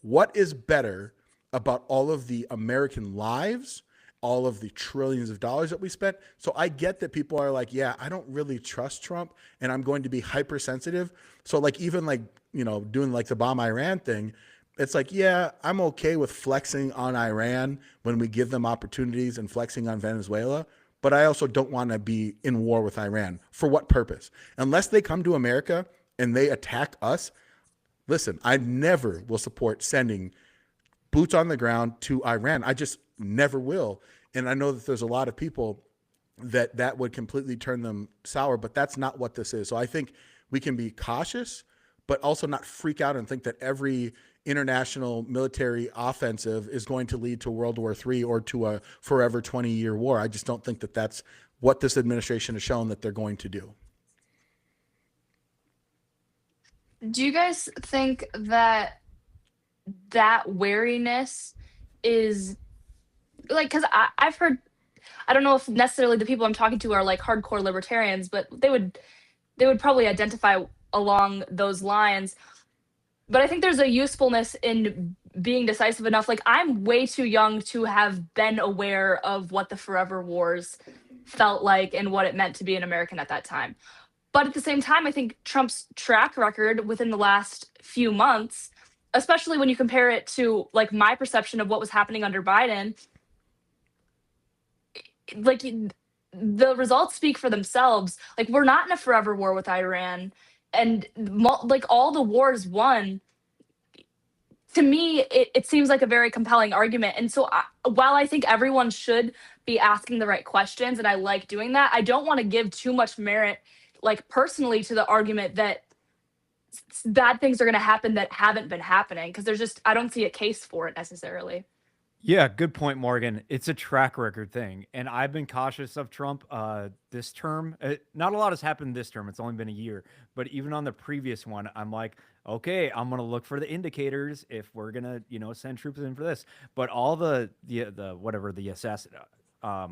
what is better about all of the American lives, all of the trillions of dollars that we spent? So I get that people are like, yeah, I don't really trust Trump and I'm going to be hypersensitive. So like, even like, doing like the bomb Iran thing, it's like, yeah, I'm okay with flexing on Iran when we give them opportunities and flexing on Venezuela. But I also don't want to be in war with Iran. For what purpose? Unless they come to America and they attack us, listen, I never will support sending boots on the ground to Iran. I just never will. And I know that there's a lot of people that would completely turn them sour, but that's not what this is. So I think we can be cautious, but also not freak out and think that every international military offensive is going to lead to World War III or to a forever 20-year war. I just don't think that that's what this administration has shown that they're going to do. Do you guys think that wariness is like, because I've heard, I don't know if necessarily the people I'm talking to are like hardcore libertarians, but they would probably identify along those lines. But I think there's a usefulness in being decisive enough. Like, I'm way too young to have been aware of what the forever wars felt like and what it meant to be an American at that time. But at the same time, I think Trump's track record within the last few months, especially when you compare it to like my perception of what was happening under Biden, like the results speak for themselves. Like, we're not in a forever war with Iran, and like all the wars won. To me, it seems like a very compelling argument. And so while I think everyone should be asking the right questions, and I like doing that, I don't want to give too much merit, like personally, to the argument that bad things are going to happen that haven't been happening, because I don't see a case for it necessarily. Yeah, good point, Morgan. It's a track record thing, and I've been cautious of Trump this term. Not a lot has happened this term. It's only been a year, but even on the previous one, I'm like, okay, I'm gonna look for the indicators if we're gonna, send troops in for this. But all the whatever the assassin, I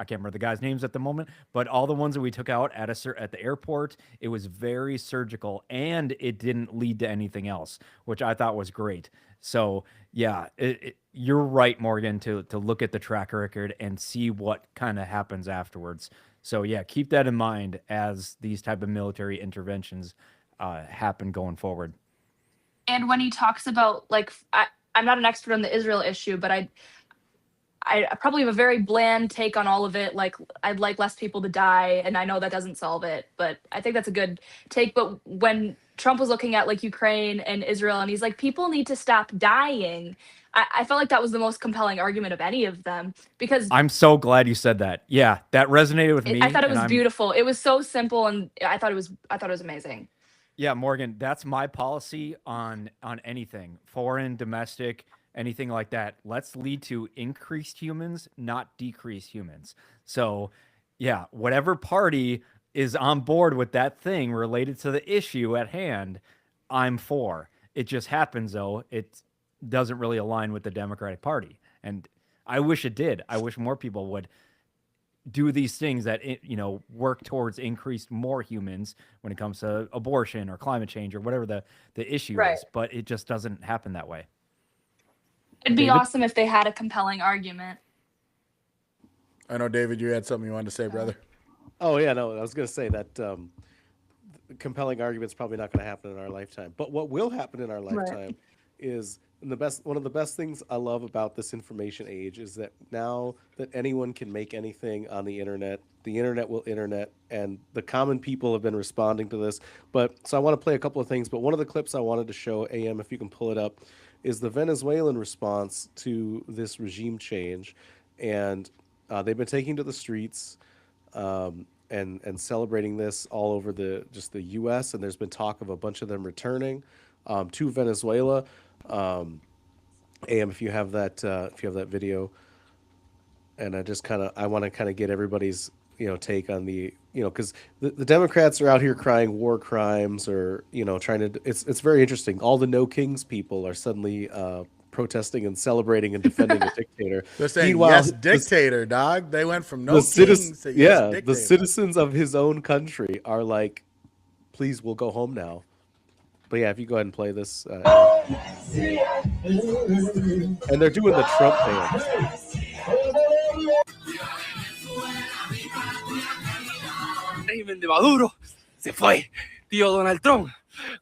can't remember the guys' names at the moment, but all the ones that we took out at the airport, it was very surgical, and it didn't lead to anything else, which I thought was great. So yeah, you're right, Morgan, to look at the track record and see what kind of happens afterwards. So yeah, keep that in mind as these type of military interventions happen going forward. And when he talks about, like, I'm not an expert on the Israel issue, but I probably have a very bland take on all of it. Like, I'd like less people to die, and I know that doesn't solve it, but I think that's a good take. But when Trump was looking at like Ukraine and Israel, and he's like, people need to stop dying, I felt like that was the most compelling argument of any of them, because I'm so glad you said that. Yeah, that resonated with me. I thought it was beautiful. It was so simple, and I thought it was amazing. Yeah, Morgan, that's my policy on anything, foreign, domestic, anything like that. Let's lead to increased humans, not decreased humans. So, yeah, whatever party is on board with that thing related to the issue at hand, I'm for. It just happens, though, it doesn't really align with the Democratic Party. And I wish it did. I wish more people would do these things that, work towards increased more humans when it comes to abortion or climate change or whatever the issue is. But it just doesn't happen that way. It'd be awesome if they had a compelling argument. I know, David, you had something you wanted to say, brother. Oh yeah, no, I was going to say that compelling argument's probably not going to happen in our lifetime. But what will happen in our lifetime is one of the best things I love about this information age is that now that anyone can make anything on the internet will internet, and the common people have been responding to this. But so I want to play a couple of things, but one of the clips I wanted to show, AM, if you can pull it up, is the Venezuelan response to this regime change. And they've been taking to the streets and celebrating this all over the U.S. And there's been talk of a bunch of them returning to Venezuela. AM, if you have that video, and I want to kind of get everybody's take on the, because the Democrats are out here crying war crimes or, trying to, it's very interesting. All the No Kings people are suddenly protesting and celebrating and defending a dictator. They're saying Meanwhile, yes, dictator, dog. They went from no the kings citizens, to yes, yeah, dictator. the citizens of his own country are like, please, we'll go home now. But yeah, if you go ahead and play this, and they're doing the Trump dance. régimen de Maduro se fue. Tío Donald Trump.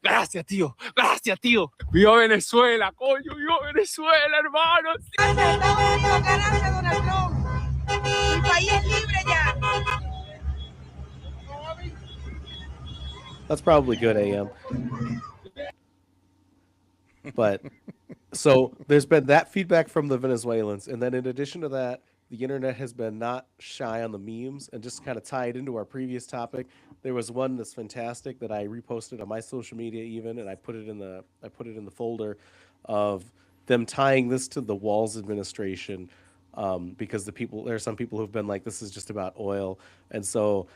Gracias, tío. Gracias, tío. Viva Venezuela, coño. Viva Venezuela, hermanos. Gracias, Donald Trump. El país es libre ya. That's probably good, AM. But so there's been that feedback from the Venezuelans, and then in addition to that, the internet has been not shy on the memes, and just kind of tie it into our previous topic. There was one that's fantastic that I reposted on my social media even, and I put it in the folder of them tying this to the Walz administration, because there are some people who've been like, this is just about oil, and so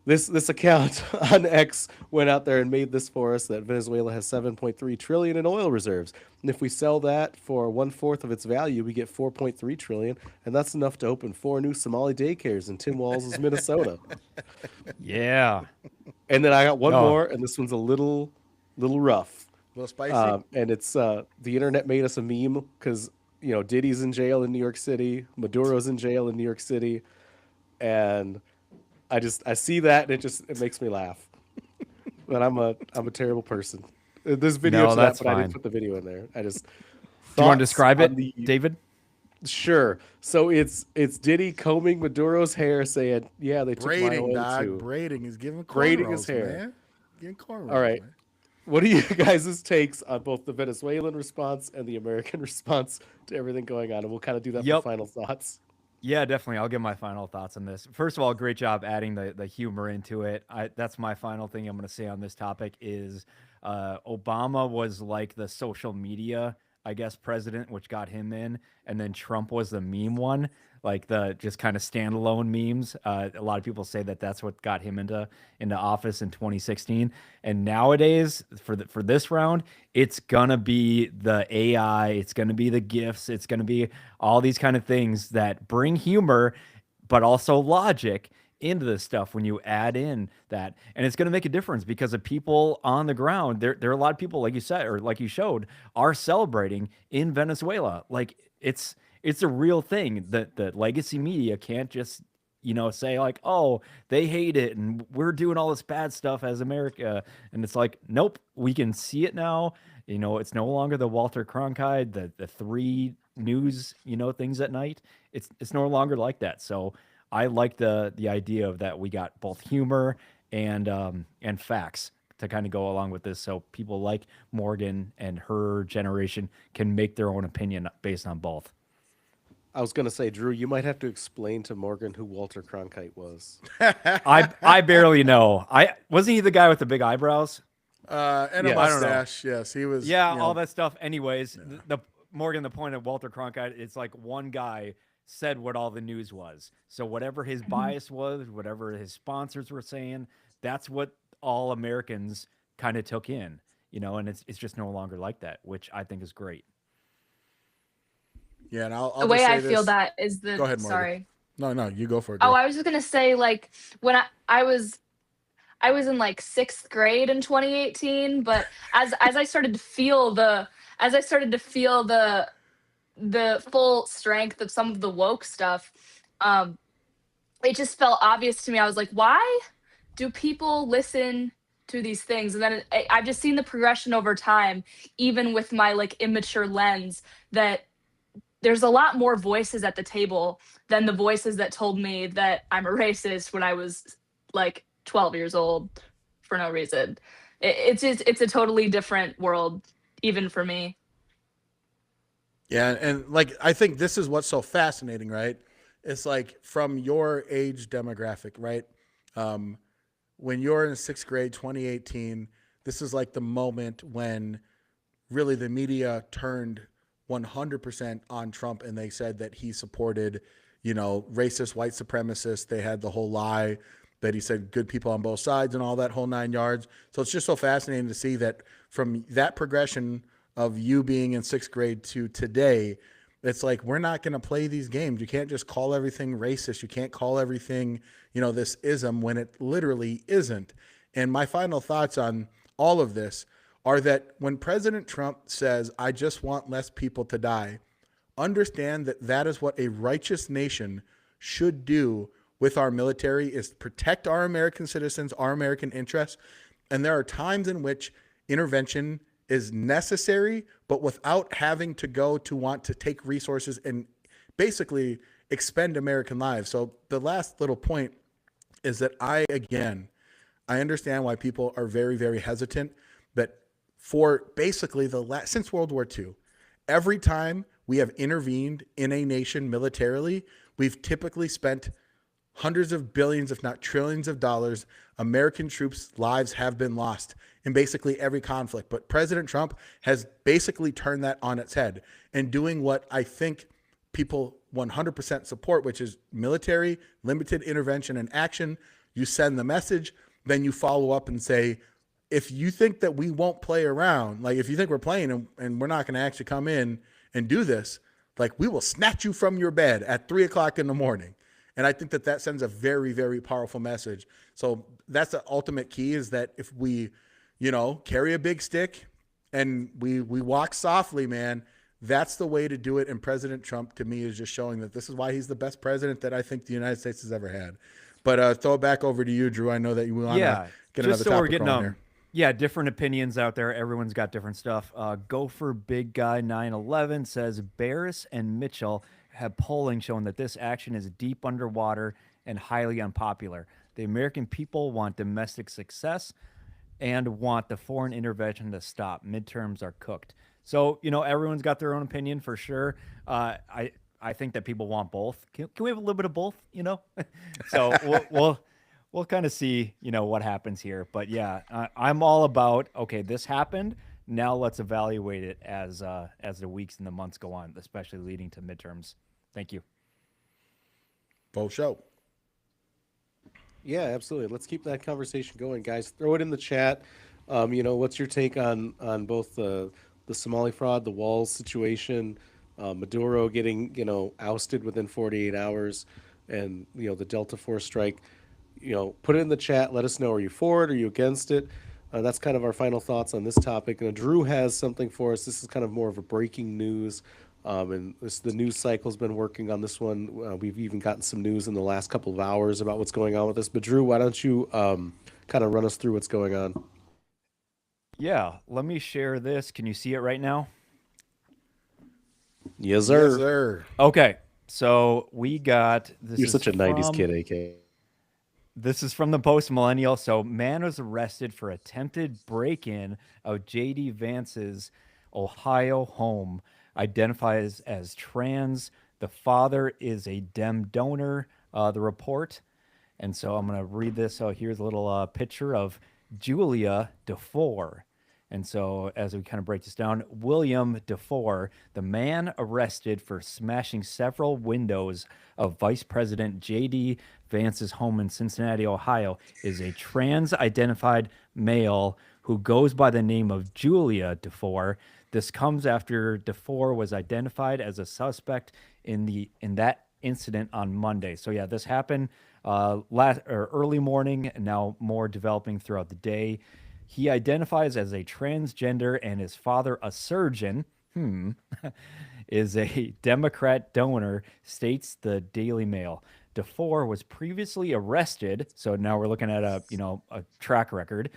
this account on X went out there and made this for us, that Venezuela has 7.3 trillion in oil reserves. And if we sell that for 1/4 of its value, we get 4.3 trillion. And that's enough to open 4 new Somali daycares in Tim Walz' Minnesota. Yeah. And then I got one Oh. more, and this one's a little rough. A little spicy. And it's the internet made us a meme because, Diddy's in jail in New York City, Maduro's in jail in New York City. And I see that and it makes me laugh. But I'm a terrible person. There's video No, to that, that's but I fine. didn't put the video in there. I just Do you want to thoughts describe on it, David? Sure. So it's Diddy combing Maduro's hair, saying, "Yeah, they took my braiding, oil dog. too." Braiding. He's giving cornrows, Braiding his hair. man. Getting cornrows. All right. Man. What are you guys' takes on both the Venezuelan response and the American response to everything going on? And we'll kind of do that Yep. for final thoughts. Yeah, definitely. I'll give my final thoughts on this. First of all, great job adding the humor into it. That's my final thing I'm going to say on this topic is Obama was like the social media, I guess, president, which got him in. And then Trump was the meme one, like the just kind of standalone memes. A lot of people say that that's what got him into office in 2016. And nowadays, for this round, it's gonna be the AI, it's gonna be the GIFs, it's gonna be all these kind of things that bring humor, but also logic into this stuff when you add in that. And it's going to make a difference because of people on the ground. There are a lot of people, like you said, or like you showed, are celebrating in Venezuela. Like it's a real thing that the legacy media can't just, say like, oh, they hate it and we're doing all this bad stuff as America. And it's like, nope, we can see it now. It's no longer the Walter Cronkite, the 3 news, things at night. It's no longer like that. So I like the idea of that we got both humor and facts to kind of go along with this, so people like Morgan and her generation can make their own opinion based on both. I was going to say, Drew, you might have to explain to Morgan who Walter Cronkite was. I barely know. Wasn't he the guy with the big eyebrows? And a Yeah, I don't know. mustache. Yes, he was. Yeah, you know, all that stuff. Anyways, the Morgan, the point of Walter Cronkite, it's like one guy said what all the news was. So whatever his bias was, whatever his sponsors were saying, that's what all Americans kind of took in, and it's just no longer like that, which I think is great. Yeah, and I'll The way just say I feel this. that is the Go ahead, Morgan. sorry. No, you go for it. Oh, girl. I was just gonna say, like, when I was in like 6th grade in 2018, but as I started to feel the full strength of some of the woke stuff, it just felt obvious to me. I was like, why do people listen to these things? And then I've just seen the progression over time, even with my like immature lens, that there's a lot more voices at the table than the voices that told me that I'm a racist when I was like 12 years old for no reason. It's a totally different world, even for me. Yeah, and like I think this is what's so fascinating, right? It's like from your age demographic, right? When you're in 6th grade, 2018, this is like the moment when really the media turned 100% on Trump, and they said that he supported, racist, white supremacist. They had the whole lie that he said good people on both sides and all that whole 9 yards. So it's just so fascinating to see that from that progression of you being in 6th grade to today, it's like, we're not going to play these games. You can't just call everything racist. You can't call everything, this ism when it literally isn't. And my final thoughts on all of this are that when President Trump says, I just want less people to die, understand that that is what a righteous nation should do with our military, is protect our American citizens, our American interests. And there are times in which intervention is necessary, but without having to go to want to take resources and basically expend American lives. So the last little point is that I understand why people are very, very hesitant, but for basically since World War II, every time we have intervened in a nation militarily, we've typically spent hundreds of billions, if not trillions of dollars. American troops' lives have been lost in basically every conflict. But President Trump has basically turned that on its head and doing what I think people 100% support, which is military, limited intervention and action. You send the message, then you follow up and say, if you think that we won't play around, like if you think we're playing and we're not going to actually come in and do this, like we will snatch you from your bed at 3:00 in the morning. And I think that sends a very, very powerful message. So that's the ultimate key, is that if we, carry a big stick and we walk softly, man, that's the way to do it. And President Trump, to me, is just showing that this is why he's the best president that I think the United States has ever had. But throw it back over to you, Drew. I know that you want to get another topic on here. Yeah, different opinions out there. Everyone's got different stuff. Gopher Big Guy 911 says Barris and Mitchell have polling showing that this action is deep underwater and highly unpopular. The American people want domestic success and want the foreign intervention to stop. Midterms are cooked. So, everyone's got their own opinion for sure. I think that people want both. Can we have a little bit of both, So we'll kind of see, what happens here. But yeah, I'm all about, okay, this happened. Now let's evaluate it as the weeks and the months go on, especially leading to midterms. Thank you. Full show. Yeah, absolutely. Let's keep that conversation going, guys. Throw it in the chat. What's your take on both the Somali fraud, the walls situation, Maduro getting ousted within 48 hours, and the Delta Force strike? Put it in the chat. Let us know. Are you for it? Are you against it? That's kind of our final thoughts on this topic. And Drew has something for us. This is kind of more of a breaking news. And the news cycle's been working on this one. We've even gotten some news in the last couple of hours about what's going on with this. But Drew, why don't you kind of run us through what's going on? Yeah, let me share this. Can you see it right now? Yes, sir. Yes, sir. Okay, so we got this. You're is such a 90s from- kid, AK. This is from the Post Millennial. So, man was arrested for attempted break-in of J.D. Vance's Ohio home. Identifies as trans. The father is a Dem donor. The report, and so I'm going to read this. So here's a little picture of Julia DeFore. And so as we kind of break this down, William DeFore, the man arrested for smashing several windows of Vice President J.D. Vance's home in Cincinnati, Ohio, is a trans-identified male who goes by the name of Julia DeFore. This comes after DeFore was identified as a suspect in that incident on Monday. So yeah, this happened early morning, and now more developing throughout the day. He identifies as a transgender, and his father, a surgeon, is a Democrat donor, states the Daily Mail. DeFore was previously arrested, so now we're looking at a track record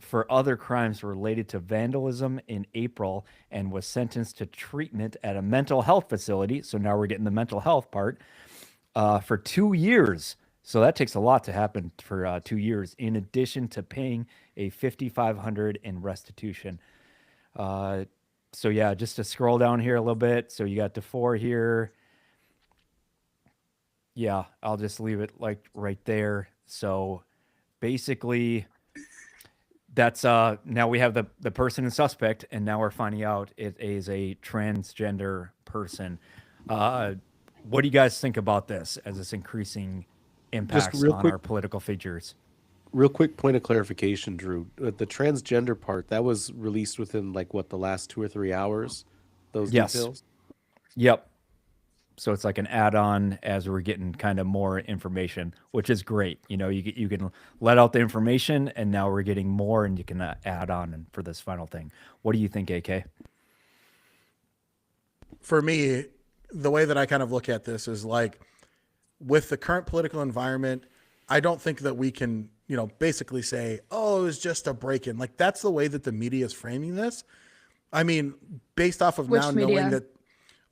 for other crimes related to vandalism in April, and was sentenced to treatment at a mental health facility. So now we're getting the mental health part for 2 years. So that takes a lot to happen for 2 years, in addition to paying a $5,500 in restitution. So yeah, just to scroll down here a little bit. So you got DeFore here. Yeah, I'll just leave it like right there. So basically, that's now we have the person and suspect, and now we're finding out it is a transgender person. What do you guys think about this as this increasing impacts real on quick- our political figures? Real quick point of clarification, Drew. The transgender part that was released within like what the last 2 or 3 hours. Those Yes. details. Yep. So it's like an add-on as we're getting kind of more information, which is great. You know, you can let out the information, and now we're getting more, and you can add on and for this final thing. What do you think, AK? For me, the way that I kind of look at this is like, with the current political environment, I don't think that we can, basically say, oh, it was just a break-in. Like, that's the way that the media is framing this. I mean, based off of Which now media? knowing that,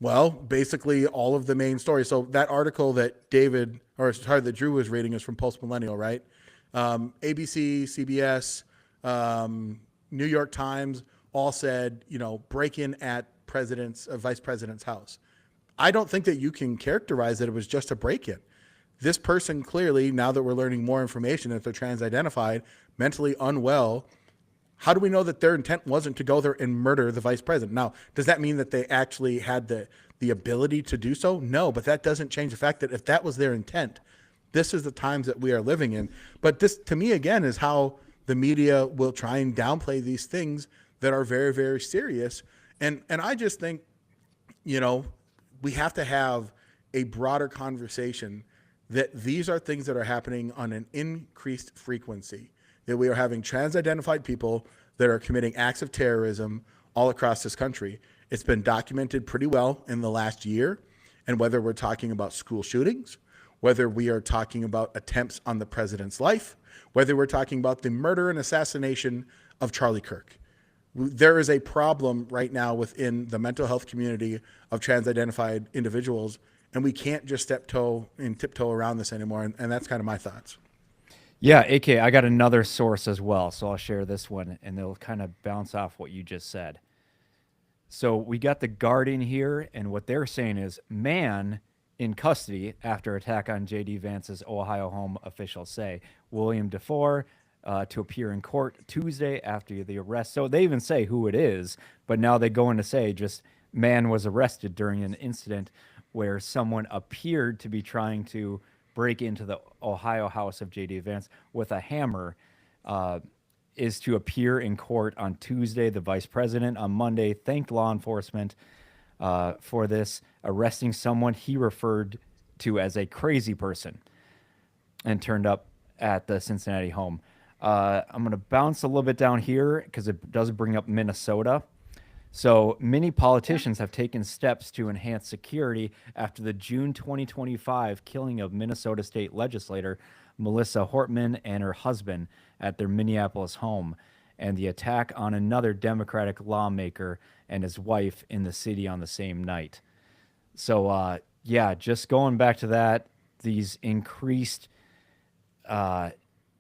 well, basically all of the main stories. So that article that that Drew was reading is from Post Millennial, right? ABC, CBS, New York Times all said, break in at vice president's house. I don't think that you can characterize that it was just a break-in. This person clearly, now that we're learning more information that they're trans-identified, mentally unwell, how do we know that their intent wasn't to go there and murder the vice president? Now, does that mean that they actually had the ability to do so? No, but that doesn't change the fact that if that was their intent, this is the times that we are living in. But this, to me, again, is how the media will try and downplay these things that are very, very serious. And I just think, we have to have a broader conversation that these are things that are happening on an increased frequency, that we are having trans-identified people that are committing acts of terrorism all across this country. It's been documented pretty well in the last year. And whether we're talking about school shootings, whether we are talking about attempts on the president's life, whether we're talking about the murder and assassination of Charlie Kirk, there is a problem right now within the mental health community of trans-identified individuals, and we can't just tiptoe around this anymore. And that's kind of my thoughts. Yeah, AK, I got another source as well, so I'll share this one, and they'll kind of bounce off what you just said. So we got the Guardian here, and what they're saying is, man in custody after attack on J.D. Vance's Ohio home, officials say. William DeFore to appear in court Tuesday after the arrest. So they even say who it is, but now they go in to say just man was arrested during an incident where someone appeared to be trying to break into the Ohio house of J.D. Vance with a hammer, is to appear in court on Tuesday. The vice president on Monday thanked law enforcement for this, arresting someone he referred to as a crazy person and turned up at the Cincinnati home. I'm going to bounce a little bit down here because it does bring up Minnesota. So many politicians have taken steps to enhance security after the June 2025 killing of Minnesota state legislator Melissa Hortman and her husband at their Minneapolis home, and the attack on another Democratic lawmaker and his wife in the city on the same night. So, just going back to that, these increased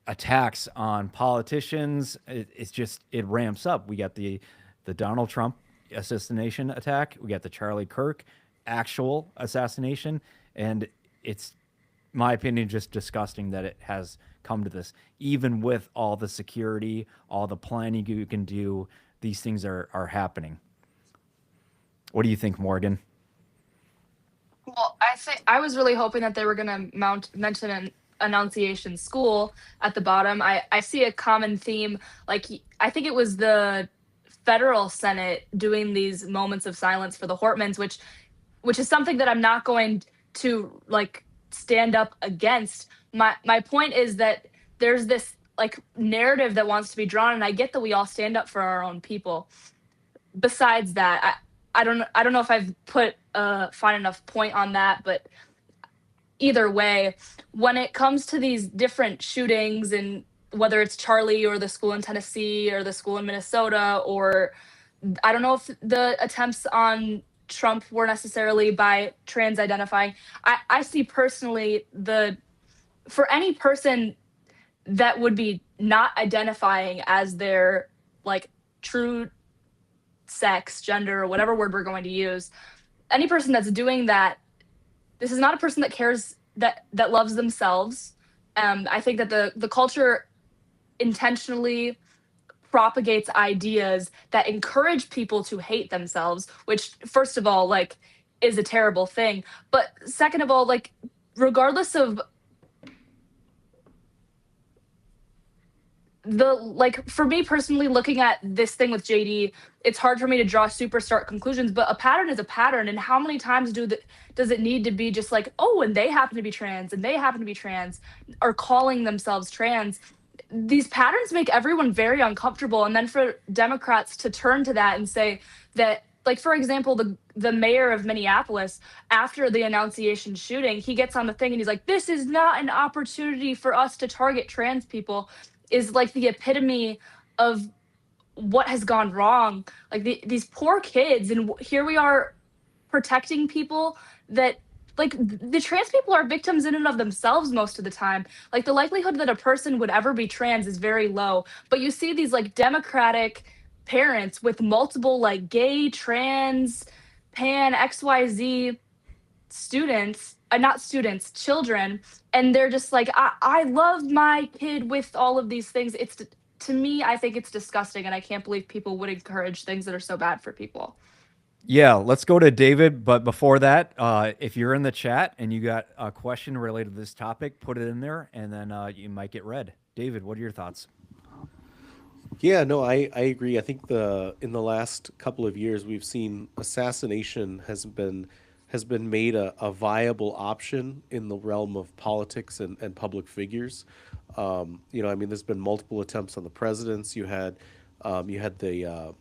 attacks on politicians, it ramps up. We got the Donald Trump assassination attack. We got the Charlie Kirk actual assassination. And it's, my opinion, just disgusting that it has come to this. Even with all the security, all the planning you can do, these things are happening. What do you think, Morgan? Well, I was really hoping that they were going to mention an Annunciation School at the bottom. I see a common theme. Like, I think it was the federal Senate doing these moments of silence for the Hortmans, which is something that I'm not going to like stand up against. My point is that there's this like narrative that wants to be drawn, and I get that we all stand up for our own people. Besides that, I don't know if I've put a fine enough point on that, but either way, when it comes to these different shootings, and whether it's Charlie or the school in Tennessee or the school in Minnesota, or I don't know if the attempts on Trump were necessarily by trans identifying, I see personally for any person that would be not identifying as their like true sex, gender, or whatever word we're going to use, any person that's doing that, this is not a person that cares, that loves themselves. I think that the culture intentionally propagates ideas that encourage people to hate themselves, which, first of all, like, is a terrible thing. But second of all, like, regardless of for me personally, looking at this thing with JD, it's hard for me to draw super stark conclusions, but a pattern is a pattern. And how many times does it need to be just like, oh, and they happen to be trans and they happen to be trans, or calling themselves trans? These patterns make everyone very uncomfortable. And then for Democrats to turn to that and say that, like, for example, the mayor of Minneapolis, after the Annunciation shooting, he gets on the thing and he's like, this is not an opportunity for us to target trans people, is like the epitome of what has gone wrong. Like these poor kids, and here we are protecting people that, like, the trans people are victims in and of themselves most of the time. Like, the likelihood that a person would ever be trans is very low. But you see these like Democratic parents with multiple like gay, trans, pan, XYZ students, not students, children, and they're just like, I love my kid with all of these things. It's, to me, I think it's disgusting, and I can't believe people would encourage things that are so bad for people. Yeah, let's go to David. But before that, if you're in the chat and you got a question related to this topic, put it in there, and then you might get read. David, what are your thoughts? Yeah, no, I agree. I think in the last couple of years, we've seen assassination has been made a viable option in the realm of politics and public figures. You know, I mean, there's been multiple attempts on the presidents. You had the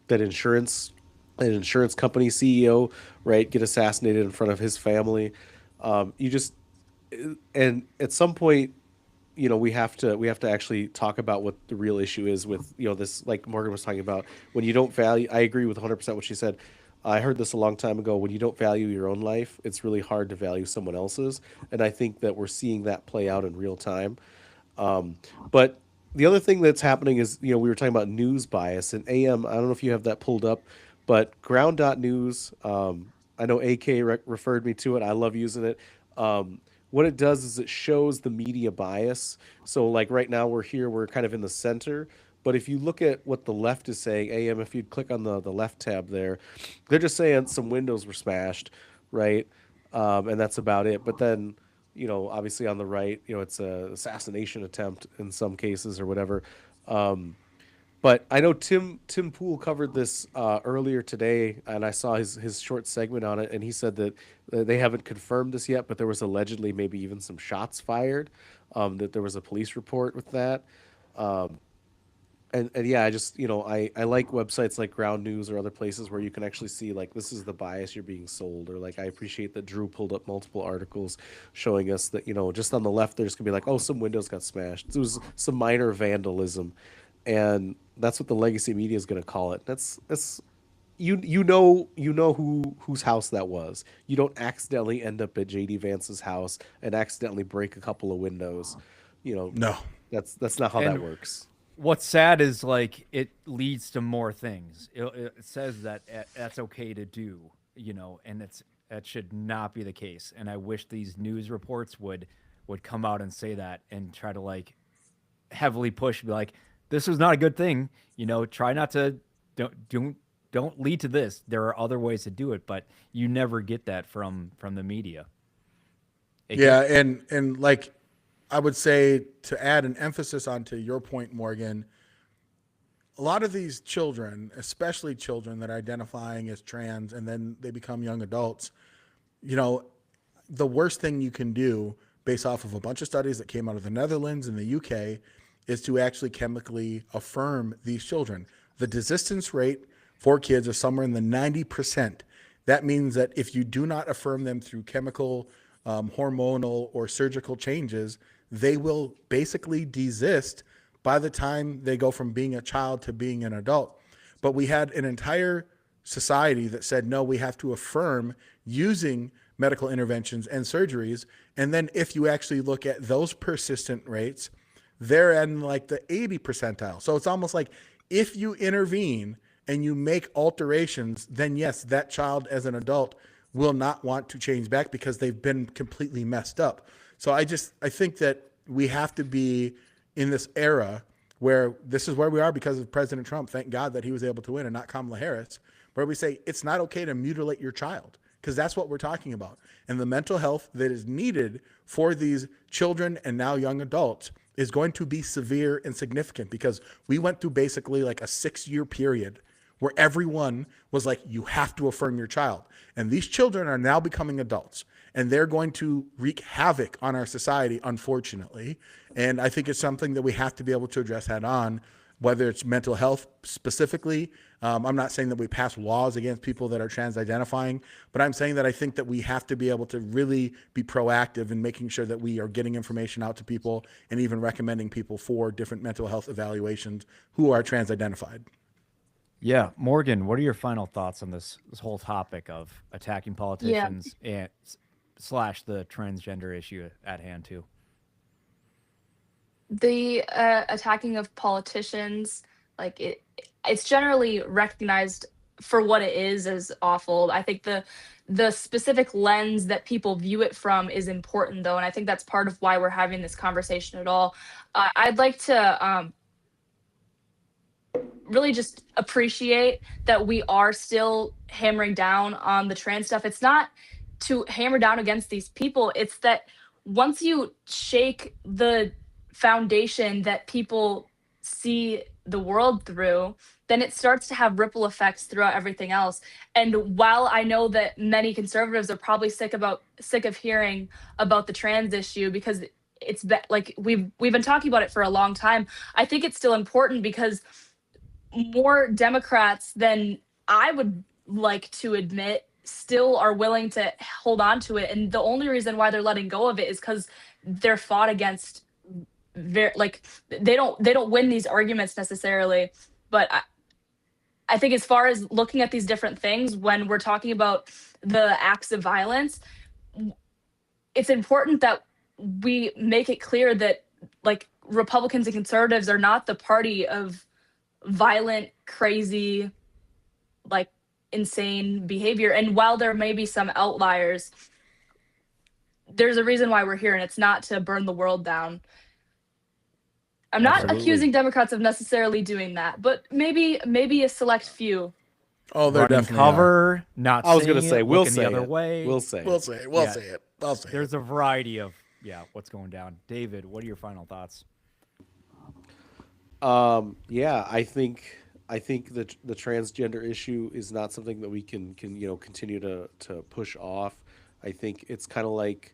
that insurance company CEO, right, get assassinated in front of his family. And at some point, you know, we have to actually talk about what the real issue is with, you know, this, like Morgan was talking about, when you don't value. I agree with 100% what she said. I heard this a long time ago. When you don't value your own life, it's really hard to value someone else's. And I think that we're seeing that play out in real time. But the other thing that's happening is, you know, we were talking about news bias, and AM, I don't know if you have that pulled up, but ground.news, I know AK referred me to it. I love using it. What it does is it shows the media bias. So like right now we're kind of in the center. But if you look at what the left is saying, AM, if you'd click on the left tab there, they're just saying some windows were smashed, right? And that's about it. But then, you know, obviously on the right, you know, it's a assassination attempt in some cases or whatever. But I know Tim Pool covered this earlier today, and I saw his short segment on it, and he said that they haven't confirmed this yet, but there was allegedly maybe even some shots fired, that there was a police report with that. And yeah, I just, you know, I like websites like Ground News or other places where you can actually see, like, this is the bias you're being sold. Or, like, I appreciate that Drew pulled up multiple articles showing us that, you know, just on the left, there's going to be like, oh, some windows got smashed. It was some minor vandalism. And that's what the legacy media is going to call it. That's you know whose house that was. You don't accidentally end up at JD Vance's house and accidentally break a couple of windows. You know, No. That's not how that works. What's sad is, like, it leads to more things. It says that that's okay to do, you know, and that should not be the case. And I wish these news reports would come out and say that, and try to, like, heavily push, be like, this is not a good thing, you know, try not to, don't lead to this. There are other ways to do it, but you never get that from the media. Yeah, and like, I would say, to add an emphasis onto your point, Morgan, a lot of these children, especially children that are identifying as trans and then they become young adults, you know, the worst thing you can do, based off of a bunch of studies that came out of the Netherlands and the UK, is to actually chemically affirm these children. The desistance rate for kids is somewhere in the 90%. That means that if you do not affirm them through chemical, hormonal, or surgical changes, they will basically desist by the time they go from being a child to being an adult. But we had an entire society that said, no, we have to affirm using medical interventions and surgeries. And then if you actually look at those persistent rates, they're in like the 80 percentile. So it's almost like, if you intervene and you make alterations, then yes, that child as an adult will not want to change back because they've been completely messed up. So I think that we have to be in this era where this is where we are because of President Trump. Thank God that he was able to win and not Kamala Harris, where we say it's not okay to mutilate your child, because that's what we're talking about. And the mental health that is needed for these children and now young adults is going to be severe and significant, because we went through basically like a 6-year period where everyone was like, you have to affirm your child. And these children are now becoming adults, and they're going to wreak havoc on our society, unfortunately. And I think it's something that we have to be able to address head on, whether it's mental health specifically. I'm not saying that we pass laws against people that are trans identifying, but I'm saying that I think that we have to be able to really be proactive in making sure that we are getting information out to people and even recommending people for different mental health evaluations who are trans identified. Yeah, Morgan, what are your final thoughts on this whole topic of attacking politicians and slash the transgender issue at hand too? The attacking of politicians, like it's generally recognized for what it is as awful. I think the specific lens that people view it from is important, though, and I think that's part of why we're having this conversation at all. I'd like to really just appreciate that we are still hammering down on the trans stuff. It's not to hammer down against these people, it's that once you shake the foundation that people see the world through, then it starts to have ripple effects throughout everything else. And while I know that many conservatives are probably sick of hearing about the trans issue, because like we've been talking about it for a long time, I think it's still important, because more Democrats than I would like to admit still are willing to hold on to it. And the only reason why they're letting go of it is because they're fought against like they don't win these arguments necessarily. But I think as far as looking at these different things, when we're talking about the acts of violence, it's important that we make it clear that like Republicans and conservatives are not the party of violent, crazy, like insane behavior. And while there may be some outliers, there's a reason why we're here, and it's not to burn the world down. I'm not Absolutely. accusing Democrats of necessarily doing that, but maybe a select few. Oh, they're Running definitely cover, not I was going gonna to say, we'll looking say the other it. way. We'll say We'll it. say it. We'll Yeah. say it. I'll say There's it. a variety of what's going down. David, what are your final thoughts? Yeah, I think that the transgender issue is not something that we can continue to push off. I think it's kind of like,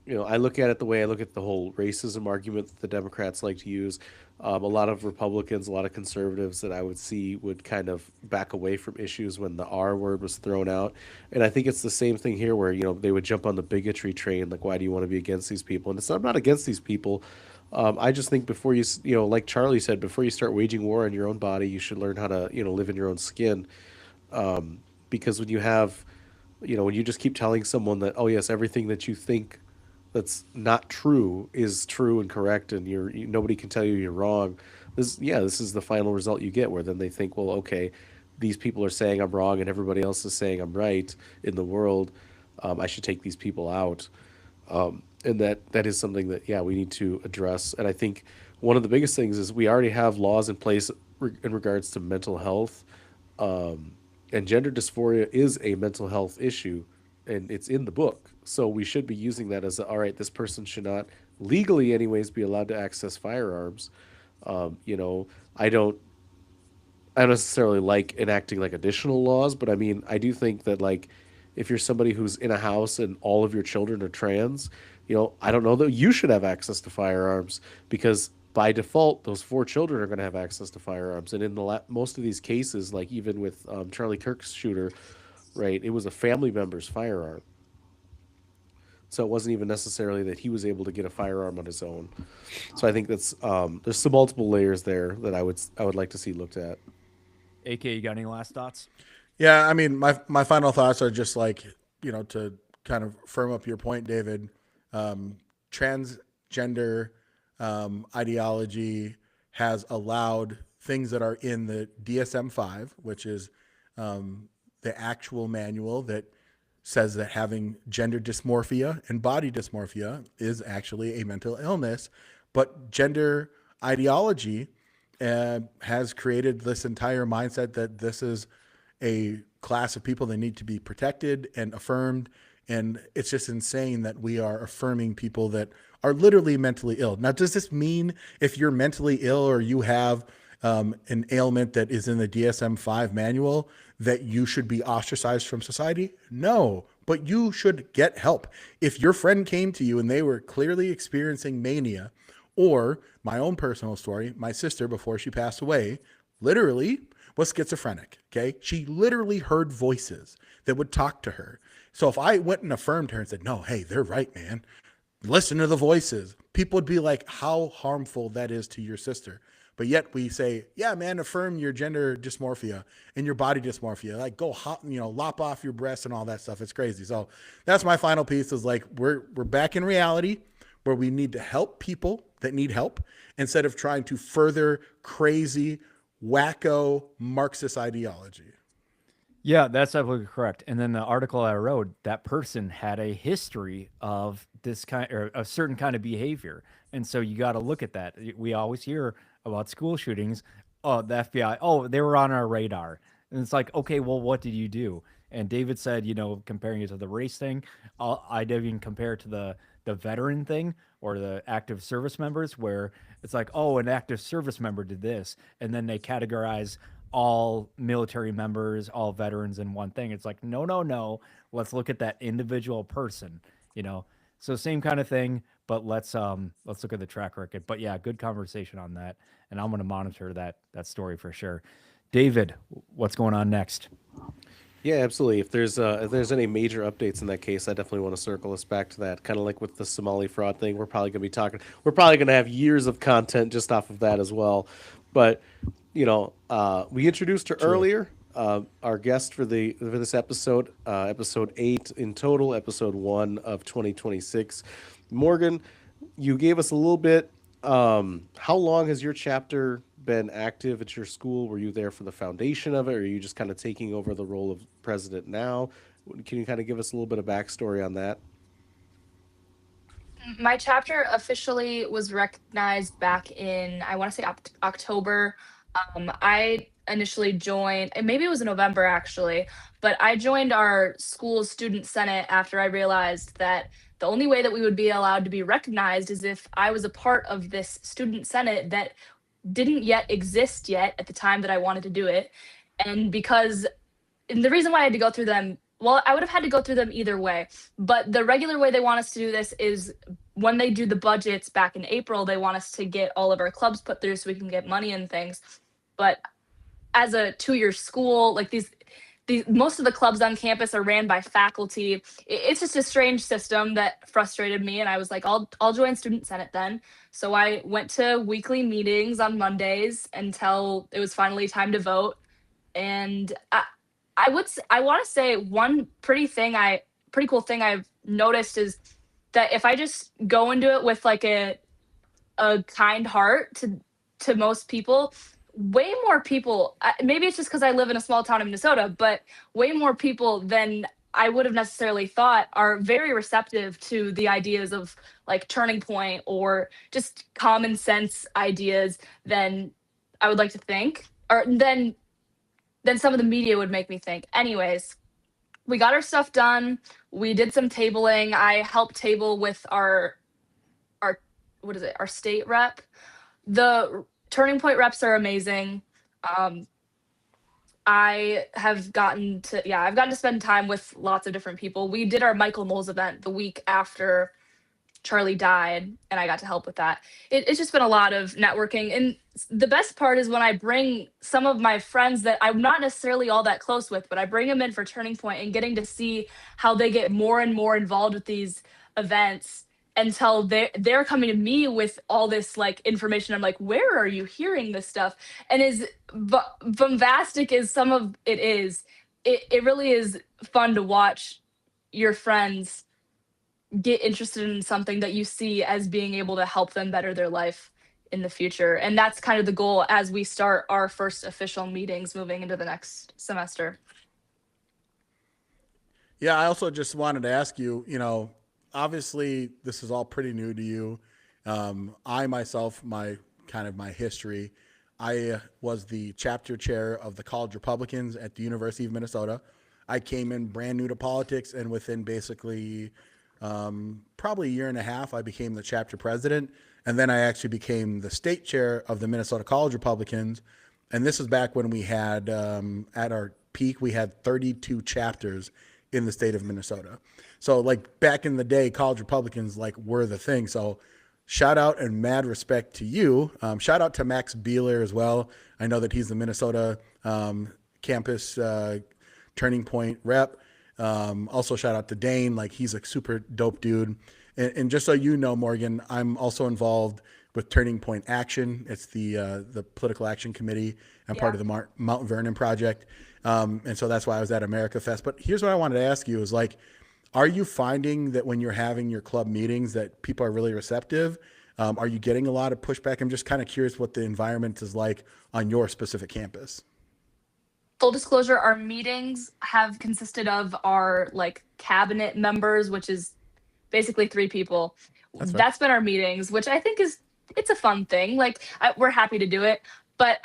I look at it the way I look at the whole racism argument that the Democrats like to use. A lot of Republicans, a lot of conservatives that I would see would kind of back away from issues when the R word was thrown out. And I think it's the same thing here where, they would jump on the bigotry train. Like, why do you want to be against these people? And I'm not against these people. I just think before you, like Charlie said, before you start waging war on your own body, you should learn how to, live in your own skin. Because when you have, when you just keep telling someone that, oh yes, everything that you think that's not true is true and correct, and nobody can tell you you're wrong. This is the final result you get, where then they think, well, okay, these people are saying I'm wrong and everybody else is saying I'm right in the world. I should take these people out. And that is something that, we need to address. And I think one of the biggest things is we already have laws in place in regards to mental health. And gender dysphoria is a mental health issue, and it's in the book. So we should be using that as all right, this person should not legally anyways be allowed to access firearms. I don't necessarily like enacting like additional laws, but I mean, I do think that like if you're somebody who's in a house and all of your children are trans, I don't know that you should have access to firearms, because by default, those 4 children are going to have access to firearms. And in most of these cases, like even with Charlie Kirk's shooter, right, it was a family member's firearm. So it wasn't even necessarily that he was able to get a firearm on his own. So I think that's there's some multiple layers there that I would like to see looked at. AK, you got any last thoughts? Yeah, I mean, my final thoughts are just like, to kind of firm up your point, David. Transgender ideology has allowed things that are in the DSM-5, which is the actual manual that says that having gender dysmorphia and body dysmorphia is actually a mental illness. But gender ideology has created this entire mindset that this is a class of people that need to be protected and affirmed. And it's just insane that we are affirming people that are literally mentally ill. Now, does this mean if you're mentally ill or you have an ailment that is in the DSM-5 manual that you should be ostracized from society? No, but you should get help. If your friend came to you and they were clearly experiencing mania, or my own personal story, my sister, before she passed away, literally was schizophrenic, okay? She literally heard voices that would talk to her. So if I went and affirmed her and said, no, hey, they're right, man, listen to the voices, people would be like, how harmful that is to your sister. But yet we say, yeah, man, affirm your gender dysmorphia and your body dysmorphia. Like go lop off your breasts and all that stuff. It's crazy. So that's my final piece is like, we're back in reality where we need to help people that need help instead of trying to further crazy, wacko Marxist ideology. Yeah, that's absolutely correct. And then the article I wrote, that person had a history of this kind or a certain kind of behavior. And so you got to look at that. We always hear about school shootings. Oh, the FBI, oh, they were on our radar. And it's like, okay, well, what did you do? And David said, comparing it to the race thing, I didn't even compare it to the veteran thing or the active service members where it's like, oh, an active service member did this. And then they categorize all military members, all veterans in one thing. It's like, no. Let's look at that individual person, So same kind of thing, but let's look at the track record. But yeah, good conversation on that. And I'm going to monitor that story for sure. David, what's going on next? Yeah, absolutely. If there's any major updates in that case, I definitely want to circle us back to that. Kind of like with the Somali fraud thing, we're probably going to have years of content just off of that as well. But we introduced her earlier. Our guest for this episode, episode 8 in total, episode 1 of 2026. Morgan, you gave us a little bit. How long has your chapter been active at your school? Were you there for the foundation of it, or are you just kind of taking over the role of president now? Can you kind of give us a little bit of backstory on that? My chapter officially was recognized back in, I want to say October. I initially joined, and maybe it was in November actually, but I joined our school's student senate after I realized that the only way that we would be allowed to be recognized is if I was a part of this student senate that didn't yet exist yet at the time that I wanted to do it. And the reason why I had to go through them, well, I would have had to go through them either way, but the regular way they want us to do this is when they do the budgets back in April, they want us to get all of our clubs put through so we can get money and things. But as a 2-year school, like these most of the clubs on campus are ran by faculty. It's just a strange system that frustrated me, and I was like, I'll join student senate then. So I went to weekly meetings on Mondays until it was finally time to vote. And I want to say one pretty cool thing I've noticed is that if I just go into it with like a kind heart to most people, way more people, maybe it's just because I live in a small town in Minnesota, but way more people than I would have necessarily thought are very receptive to the ideas of like Turning Point or just common sense ideas than I would like to think, or than some of the media would make me think. Anyways, we got our stuff done. We did some tabling. I helped table with our state rep. The Turning Point reps are amazing. I've gotten to spend time with lots of different people. We did our Michael Knowles event the week after Charlie died, and I got to help with that. It's just been a lot of networking. And the best part is when I bring some of my friends that I'm not necessarily all that close with, but I bring them in for Turning Point and getting to see how they get more and more involved with these events until they're coming to me with all this like information. I'm like, where are you hearing this stuff? And as bombastic as some of it is, it really is fun to watch your friends get interested in something that you see as being able to help them better their life in the future. And that's kind of the goal as we start our first official meetings moving into the next semester. Yeah, I also just wanted to ask you, obviously this is all pretty new to you. I myself, my history, I was the chapter chair of the College Republicans at the University of Minnesota. I came in brand new to politics, and within basically probably a year and a half, I became the chapter president. And then I actually became the state chair of the Minnesota College Republicans. And this is back when we had, at our peak, we had 32 chapters in the state of Minnesota. So like back in the day, College Republicans like were the thing. So shout out and mad respect to you. Shout out to Max Beeler as well. I know that he's the Minnesota campus Turning Point rep. Also shout out to Dane. Like he's a super dope dude. And just so you know, Morgan, I'm also involved with Turning Point Action. It's the political action committee. I'm part of the Mount Vernon project. And so that's why I was at America Fest. But here's what I wanted to ask you is like, are you finding that when you're having your club meetings that people are really receptive? Are you getting a lot of pushback? I'm just kind of curious what the environment is like on your specific campus. Full disclosure, our meetings have consisted of our like cabinet members, which is basically 3 people. That's been our meetings, which I think it's a fun thing. Like we're happy to do it, but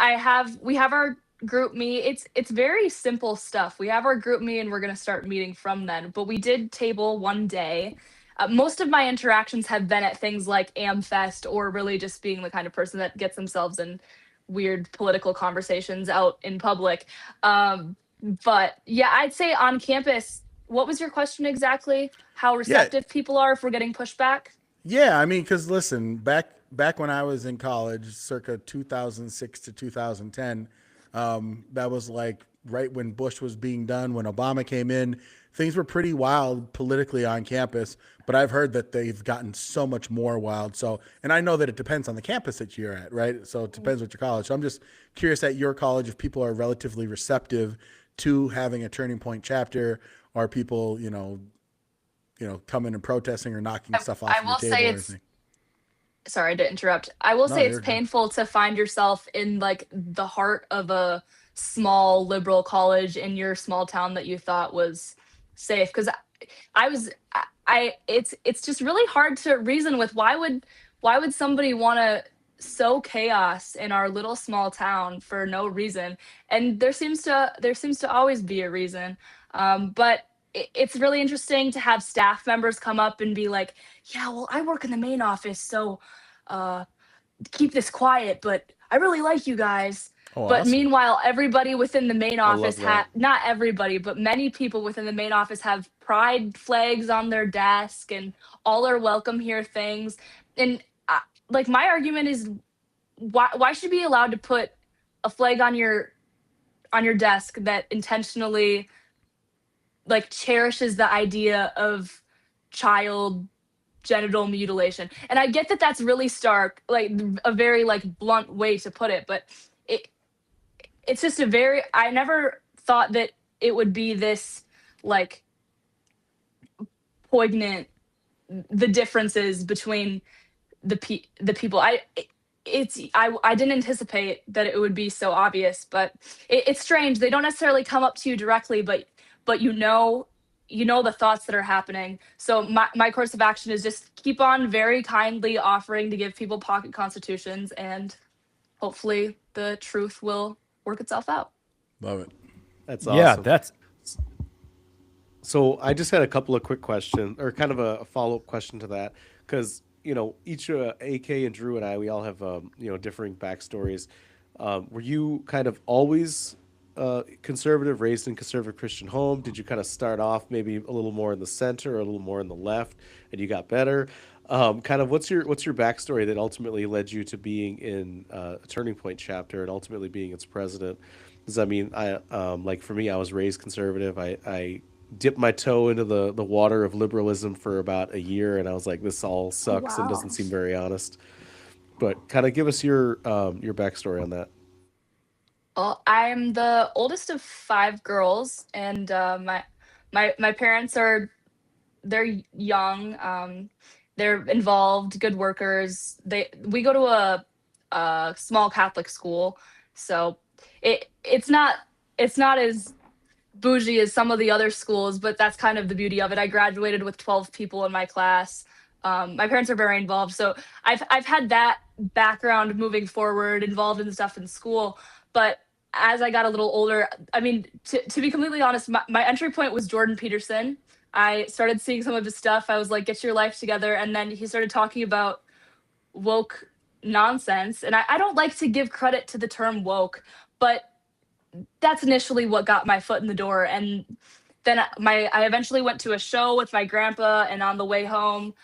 we have our group meet. It's very simple stuff. We have our group meet and we're going to start meeting from then, but we did table one day. Most of my interactions have been at things like AmFest or really just being the kind of person that gets themselves in weird political conversations out in public. But yeah, I'd say on campus, what was your question exactly? How receptive people are if we're getting pushback? Yeah, I mean, because listen, back when I was in college, circa 2006 to 2010, that was like right when Bush was being done, when Obama came in. Things were pretty wild politically on campus, but I've heard that they've gotten so much more wild. So, and I know that it depends on the campus that you're at, right? So it depends what your college. So I'm just curious at your college if people are relatively receptive to having a Turning Point chapter, or people, coming and protesting or knocking stuff off I will the table say or it's anything. sorry to interrupt. I will say you're it's good. painful to find yourself in like the heart of a small liberal college in your small town that you thought was safe. Because it's just really hard to reason with. Why would somebody want to sow chaos in our little small town for no reason? And there seems to always be a reason. But it's really interesting to have staff members come up and be like, yeah, well, I work in the main office, so keep this quiet, but I really like you guys. Oh, But awesome. meanwhile, everybody within the main love office that. not everybody, but many people within the main office have pride flags on their desk and all are welcome here things. And like my argument is, why should you be allowed to put a flag on your desk that intentionally like cherishes the idea of child genital mutilation? And I get that that's really stark, like a very like blunt way to put it, but it's just I never thought that it would be this like poignant, the differences between the people. I didn't anticipate that it would be so obvious, but it's strange. They don't necessarily come up to you directly, but you know the thoughts that are happening. So my course of action is just keep on very kindly offering to give people pocket constitutions, and hopefully the truth will work itself out. Love it. That's Yeah, awesome. that's So I just had a couple of quick questions, or kind of a follow-up question to that, because each AK and Drew and I, we all have differing backstories. Were you kind of always conservative, raised in conservative Christian home? Did you kind of start off maybe a little more in the center, or a little more in the left, and you got better? Kind of what's your backstory that ultimately led you to being in a Turning Point chapter and ultimately being its president? Because I mean, like for me, I was raised conservative. I dipped my toe into the water of liberalism for about a year, and I was like, this all sucks and doesn't seem very honest. But kind of give us your backstory on that. Well, I'm the oldest of 5 girls, and my parents they're young. They're involved, good workers. We go to a small Catholic school, so it's not as bougie as some of the other schools, but that's kind of the beauty of it. I graduated with 12 people in my class. My parents are very involved, so I've had that background moving forward, involved in stuff in school. But as I got a little older, I mean, to be completely honest, my entry point was Jordan Peterson. I started seeing some of his stuff. I was like, get your life together. And then he started talking about woke nonsense. And I don't like to give credit to the term woke, but that's initially what got my foot in the door. And then I eventually went to a show with my grandpa, and on the way home,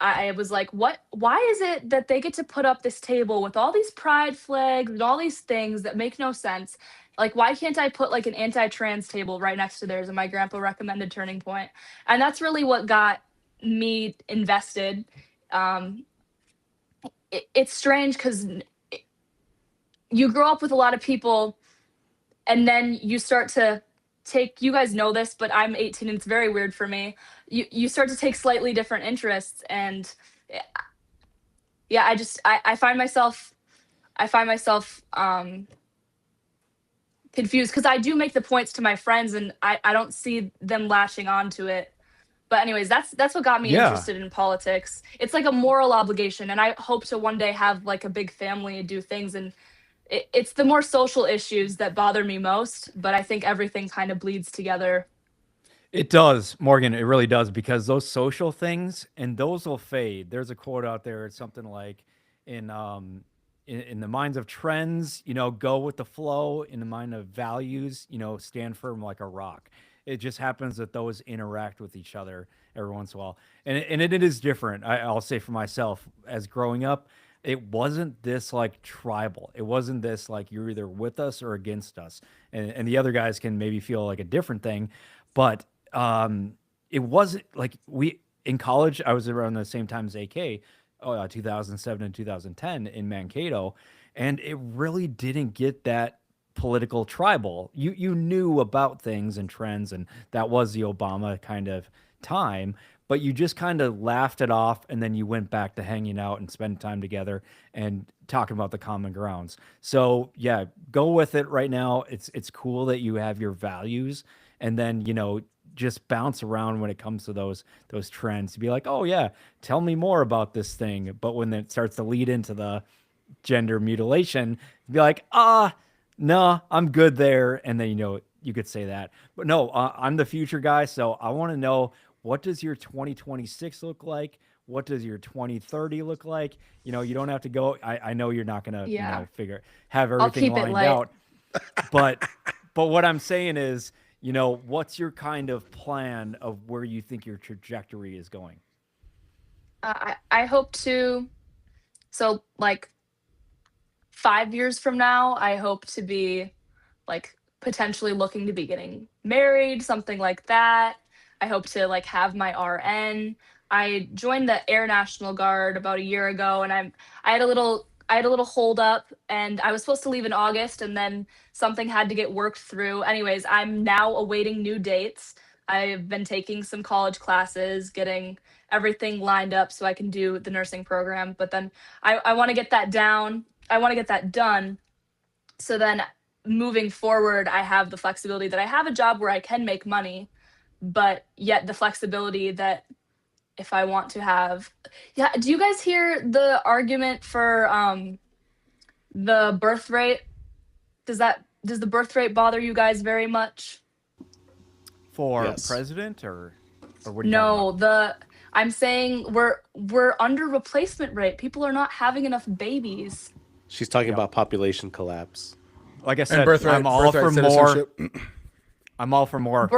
I was like, what, why is it that they get to put up this table with all these pride flags and all these things that make no sense? Like, why can't I put like an anti-trans table right next to theirs? And my grandpa recommended Turning Point. And that's really what got me invested. Um, it's strange because you grow up with a lot of people, and then you start to take, you guys know this, but I'm 18 and it's very weird for me. You start to take slightly different interests, and yeah, I find myself confused because I do make the points to my friends, and I don't see them latching on to it. But anyways, that's what got me Yeah. interested in politics. It's like a moral obligation, and I hope to one day have like a big family and do things. And it's the more social issues that bother me most, but I think everything kind of bleeds together. It does, Morgan. It really does, because those social things, and those will fade. There's a quote out there. It's something like, in the minds of trends, go with the flow. In the mind of values, stand firm like a rock. It just happens that those interact with each other every once in a while, and it is different. I'll say for myself, as growing up, it wasn't this like tribal. It wasn't this like you're either with us or against us, and the other guys can maybe feel like a different thing, but it wasn't like we in college. I was around the same time as AK, 2007 and 2010 in Mankato, and it really didn't get that political tribal. You knew about things and trends, and that was the Obama kind of time, but you just kind of laughed it off, and then you went back to hanging out and spending time together and talking about the common grounds. So yeah, go with it right now. It's cool that you have your values, and then just bounce around when it comes to those trends. To be like, oh yeah, tell me more about this thing. But when it starts to lead into the gender mutilation, be like, no, I'm good there. And then you could say that. But no, I'm the future guy, so I want to know, what does your 2026 look like? What does your 2030 look like? You don't have to go. I know you're not gonna have everything keep it lined light. out. But what I'm saying is, what's your kind of plan of where you think your trajectory is going? I hope to, so like 5 years from now, I hope to be like potentially looking to be getting married, something like that. I hope to like have my RN. I joined the Air National Guard about a year ago, and I had a little hold up, and I was supposed to leave in August, and then something had to get worked through. Anyways, I'm now awaiting new dates. I've been taking some college classes, getting everything lined up so I can do the nursing program. But then I want to get that down. I want to get that done. So then moving forward, I have the flexibility that I have a job where I can make money, but yet the flexibility that if I want to have, yeah. Do you guys hear the argument for the birth rate? Does the birth rate bother you guys very much? For Yes. president or what are you talking No, I'm saying we're under replacement rate. People are not having enough babies. She's talking about population collapse. about? Like I And said, birthright, I'm all for birthright more. citizenship. I'm all for more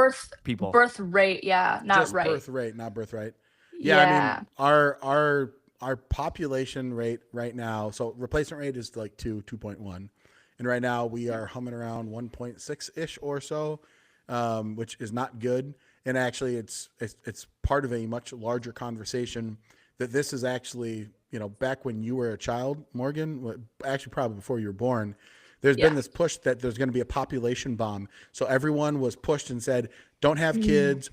people. Birth rate, yeah, not Just right. birth rate, not birthright. Yeah, I Yeah. mean, our population rate right now, so replacement rate is like 2.1, and right now we are humming around 1.6 ish or so, which is not good. And actually, it's part of a much larger conversation that this is actually, back when you were a child, Morgan, actually probably before you were born. There's been this push that there's going to be a population bomb. So everyone was pushed and said, don't have kids.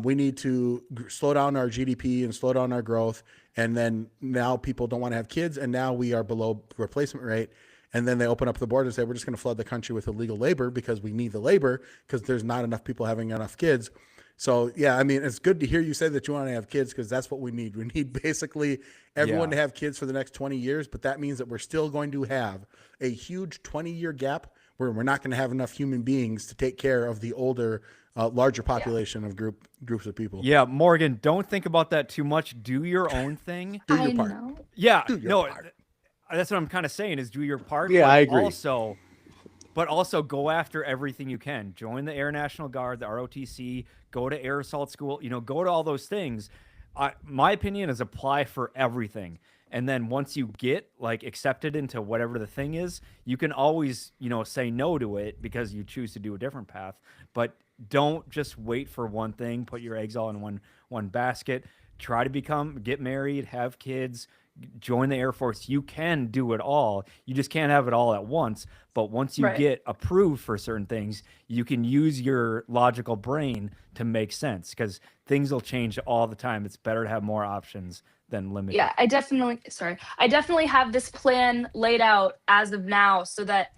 We need to slow down our GDP and slow down our growth. And then now people don't want to have kids. And now we are below replacement rate. and then they open up the border and say, we're just going to flood the country with illegal labor because we need the labor because there's not enough people having enough kids. So, yeah, I mean, it's good to hear you say that you want to have kids because that's what we need. We need basically everyone to have kids for the next 20 years, but that means that we're still going to have a huge 20-year gap where we're not going to have enough human beings to take care of the older, larger population of groups of people. Yeah, Morgan, don't think about that too much. Do your own thing. Do your part. know. Yeah, Do your no, part. that's what I'm kind of saying is do your part. Yeah, but I agree. Also go after everything you can. Join the Air National Guard, the ROTC, go to Air Assault School, go to all those things. My opinion is apply for everything. And then once you get like accepted into whatever the thing is, you can always, say no to it because you choose to do a different path. But don't just wait for one thing, put your eggs all in one basket. Try to get married, have kids, join the Air Force. You can do it all. You just can't have it all at once. But once you get approved for certain things, you can use your logical brain to make sense because things will change all the time. It's better to have more options than limited. Yeah, I definitely have this plan laid out as of now so that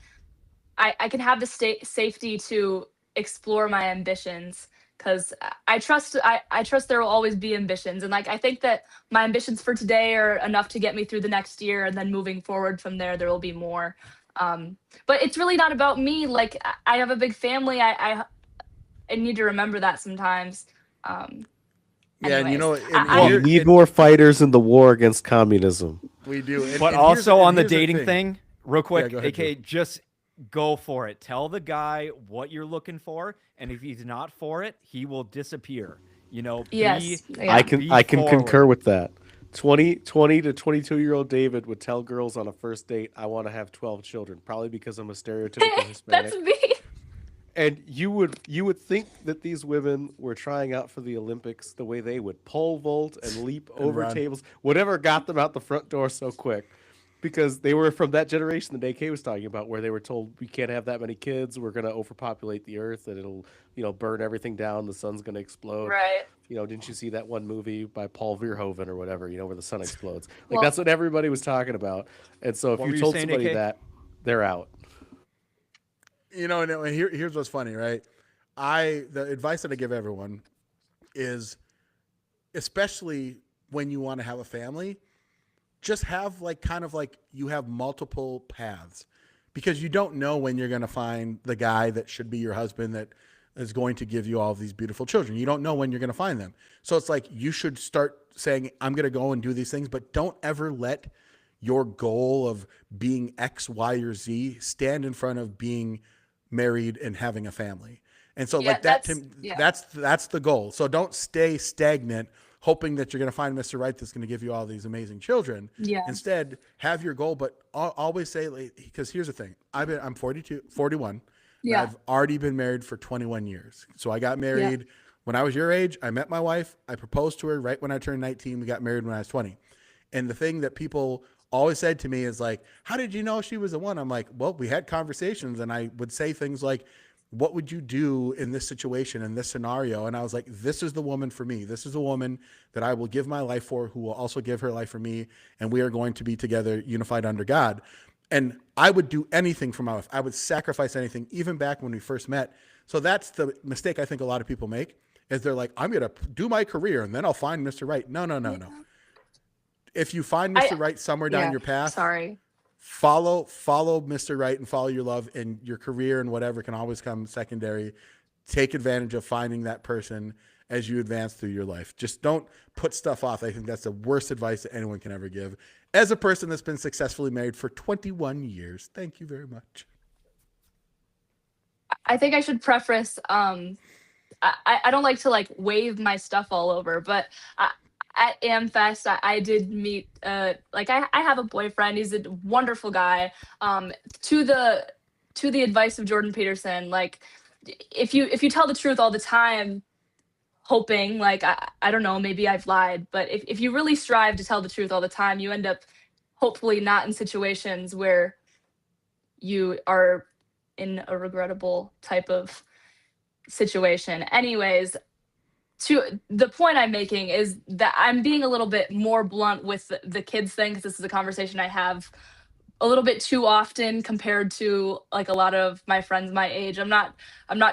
I can have the safety to explore my ambitions. Because I trust there will always be ambitions, and like I think that my ambitions for today are enough to get me through the next year, and then moving forward from there will be more. But it's really not about me. Like I have a big family. I need to remember that sometimes. Yeah, and We need more fighters in the war against communism. we do. But also on the dating thing, real quick, go ahead, AK, just go for it. Tell the guy what you're looking for, and if he's not for it, he will disappear. Yes. I can concur with that. 20 to 22-year-old David would tell girls on a first date, I want to have 12 children, probably because I'm a stereotypical Hispanic. That's me. And you would think that these women were trying out for the Olympics the way they would pole vault and leap over run. tables, whatever got them out the front door so quick. Because they were from that generation that AK was talking about, where they were told we can't have that many kids, we're going to overpopulate the earth, and it'll, burn everything down, the sun's going to explode. Right. Didn't you see that one movie by Paul Verhoeven or whatever, where the sun explodes? Well- That's what everybody was talking about. And so if What were you you told saying, somebody AK? that, they're out. And here's what's funny, right? The advice that I give everyone is, especially when you want to have a family, just have you have multiple paths, because you don't know when you're going to find the guy that should be your husband that is going to give you all of these beautiful children. You don't know when you're going to find them. So it's like you should start saying, I'm going to go and do these things, but don't ever let your goal of being X, Y, or Z stand in front of being married and having a family. And so that's the goal. So don't stay stagnant hoping that you're going to find Mr. Right that's going to give you all these amazing children. Yeah. Instead, have your goal, but always say, because here's the thing. I'm 41. Yeah. I've already been married for 21 years. So I got married when I was your age. I met my wife. I proposed to her right when I turned 19. We got married when I was 20. And the thing that people always said to me is like, how did you know she was the one? I'm like, well, we had conversations, and I would say things like, what would you do in this situation, in this scenario? And I was like, this is the woman for me. This is the woman that I will give my life for, who will also give her life for me. And we are going to be together, unified under God. And I would do anything for my wife. I would sacrifice anything, even back when we first met. So that's the mistake I think a lot of people make, is they're like, I'm going to do my career and then I'll find Mr. Right. No. If you find Mr. Right somewhere down your path, follow Mr. Right and follow your love, and your career and whatever can always come secondary. Take advantage of finding that person as you advance through your life. Just don't put stuff off. I think that's the worst advice that anyone can ever give. As a person that's been successfully married for 21 years, thank you very much. I think I should preface, I don't like to wave my stuff all over, but at AmFest, I did meet, I have a boyfriend. He's a wonderful guy. To the advice of Jordan Peterson, if you tell the truth all the time, hoping, I don't know, maybe I've lied, but if you really strive to tell the truth all the time, you end up hopefully not in situations where you are in a regrettable type of situation. Anyways, to the point I'm making is that I'm being a little bit more blunt with the kids thing, because this is a conversation I have a little bit too often compared to like a lot of my friends my age. I'm not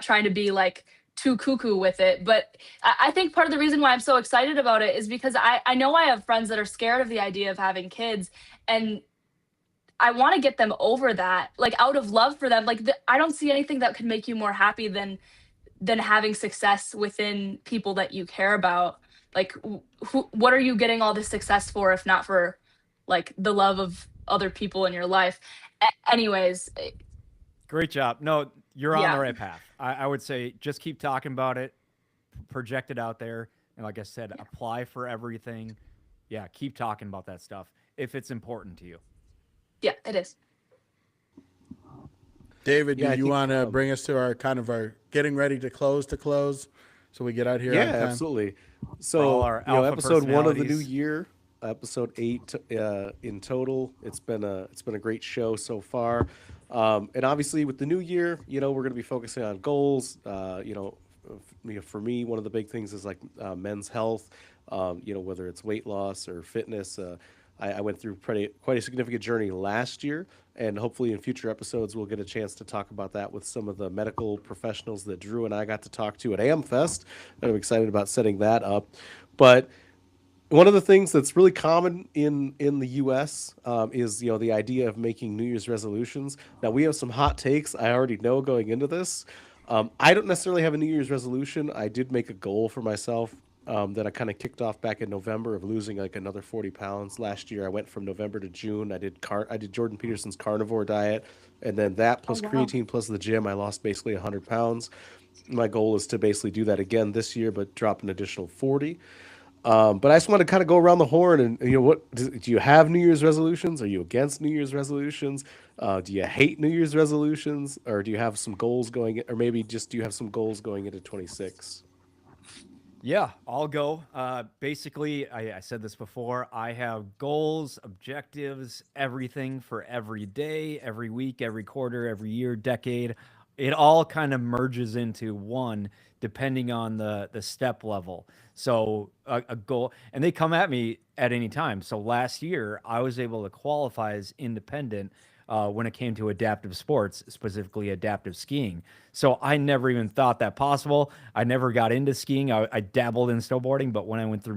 trying to be like too cuckoo with it, but I think part of the reason why I'm so excited about it is because I know I have friends that are scared of the idea of having kids, and I want to get them over that, like out of love for them. Like I don't see anything that could make you more happy than having success within people that you care about. Like what are you getting all this success for if not for like the love of other people in your life? Anyways, Great job. No, you're on the yeah. right path. I would say just keep talking about it, project it out there, and like I said, apply for everything. Yeah, keep talking about that stuff if it's important to you. Yeah, it is. David, Yeah, do I you think, want to bring us to our getting ready to close, so we get out here Yeah, on time? absolutely. all So, our you know, alpha episode 1 of the new personalities. year, episode 8 in total. It's been a great show so far. And obviously with the new year, you know, we're going to be focusing on goals. For me, one of the big things is like men's health. You know, whether it's weight loss or fitness. I went through quite a significant journey last year, and hopefully in future episodes we'll get a chance to talk about that with some of the medical professionals that Drew and I got to talk to at AmFest. And I'm excited about setting that up. But one of the things that's really common in the U.S. Is, you know, the idea of making New Year's resolutions. Now we have some hot takes. I already know going into this. I don't necessarily have a New Year's resolution. I did make a goal for myself that I kind of kicked off back in November of losing like another 40 pounds. Last year, I went from November to June. I did Jordan Peterson's carnivore diet, and then that Oh plus wow. creatine plus the gym, I lost basically 100 pounds. My goal is to basically do that again this year, but drop an additional 40. But I just want to kind of go around the horn and, you know, do you have New Year's resolutions? Are you against New Year's resolutions? Do you hate New Year's resolutions, or do you have some goals or maybe just do you have some goals going into 26? Yeah, I'll go. Basically, I said this before. I have goals, objectives, everything for every day, every week, every quarter, every year, decade. It all kind of merges into one, depending on the step level. So a goal, and they come at me at any time. So last year, I was able to qualify as independent when it came to adaptive sports, specifically adaptive skiing. So I never even thought that possible. I never got into skiing. I dabbled in snowboarding, but when I went through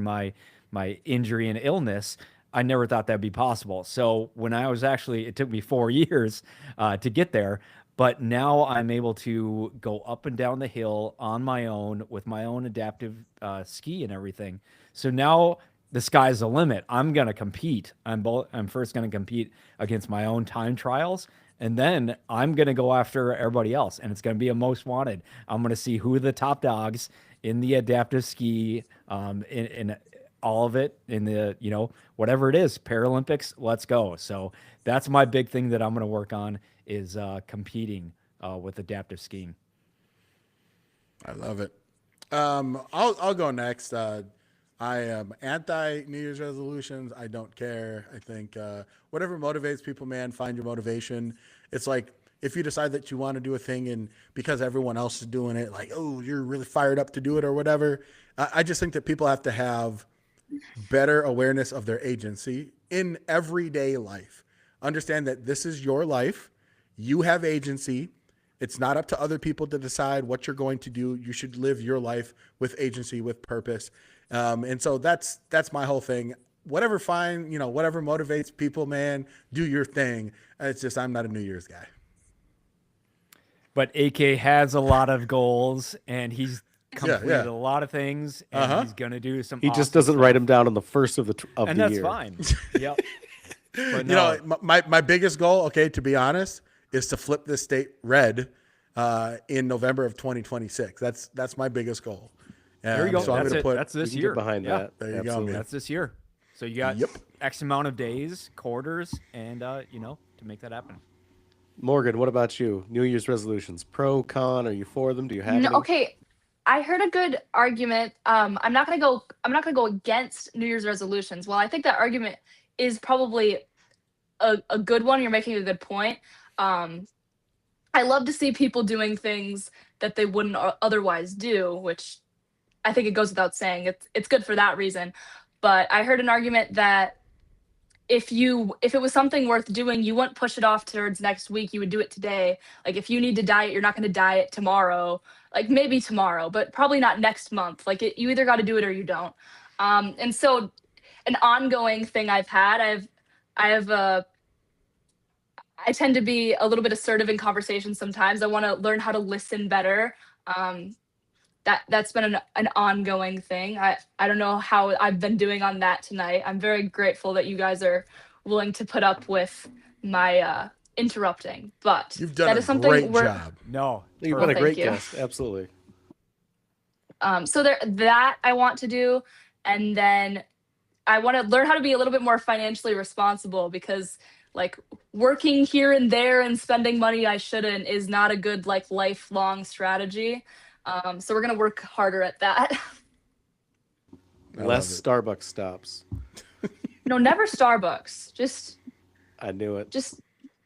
my injury and illness, I never thought that'd be possible. So when I was it took me 4 years to get there. But now I'm able to go up and down the hill on my own with my own adaptive ski and everything. So now the sky's the limit. I'm gonna compete. I'm first gonna compete against my own time trials, and then I'm gonna go after everybody else, and it's gonna be a most wanted. I'm gonna see who are the top dogs in the adaptive ski, in all of it, in the, you know, whatever it is, Paralympics. Let's go. So that's my big thing that I'm gonna work on is competing with adaptive skiing. I love it. I'll go next. I am anti New Year's resolutions. I don't care. I think whatever motivates people, man, find your motivation. It's like if you decide that you want to do a thing and because everyone else is doing it, like, oh, you're really fired up to do it or whatever. I just think that people have to have better awareness of their agency in everyday life. Understand that this is your life. You have agency. It's not up to other people to decide what you're going to do. You should live your life with agency, with purpose. And so that's my whole thing. Whatever whatever motivates people, man, do your thing. It's just, I'm not a New Year's guy. But AK has a lot of goals, and he's completed a lot of things, and he's gonna do some. He just awesome doesn't stuff. write them down on the first of And the that's year. fine. Yep. But You know, my biggest goal, okay, to be honest, is to flip this state red in November of 2026. That's my biggest goal. there you go. So I'm That's gonna it. put That's this You can year. get behind Yeah. that. There you go, Absolutely. man. That's this year. So you got Yep. X amount of days, quarters, and to make that happen. Morgan, what about you? New Year's resolutions, pro, con? Are you for them? Do you have No, any? okay. I heard a good argument. I'm not gonna go against New Year's resolutions. Well, I think that argument is probably a good one. You're making a good point. I love to see people doing things that they wouldn't otherwise do, which I think it goes without saying. It's good for that reason. But I heard an argument that if it was something worth doing, you wouldn't push it off towards next week. You would do it today. Like if you need to diet, you're not going to diet tomorrow. Like maybe tomorrow, but probably not next month. Like you either got to do it or you don't. And so an ongoing thing I have a I tend to be a little bit assertive in conversation sometimes. I want to learn how to listen better. Um, that's been an ongoing thing. I don't know how I've been doing on that tonight. I'm very grateful that you guys are willing to put up with my interrupting. But You've done that a is something great we're job. No, You've been a thank great you. guest. Absolutely. So that I want to do, and then I want to learn how to be a little bit more financially responsible because like working here and there and spending money I shouldn't is not a good like lifelong strategy. So we're gonna work harder at that. I Less love Starbucks stops. No, never Starbucks. I knew it. Just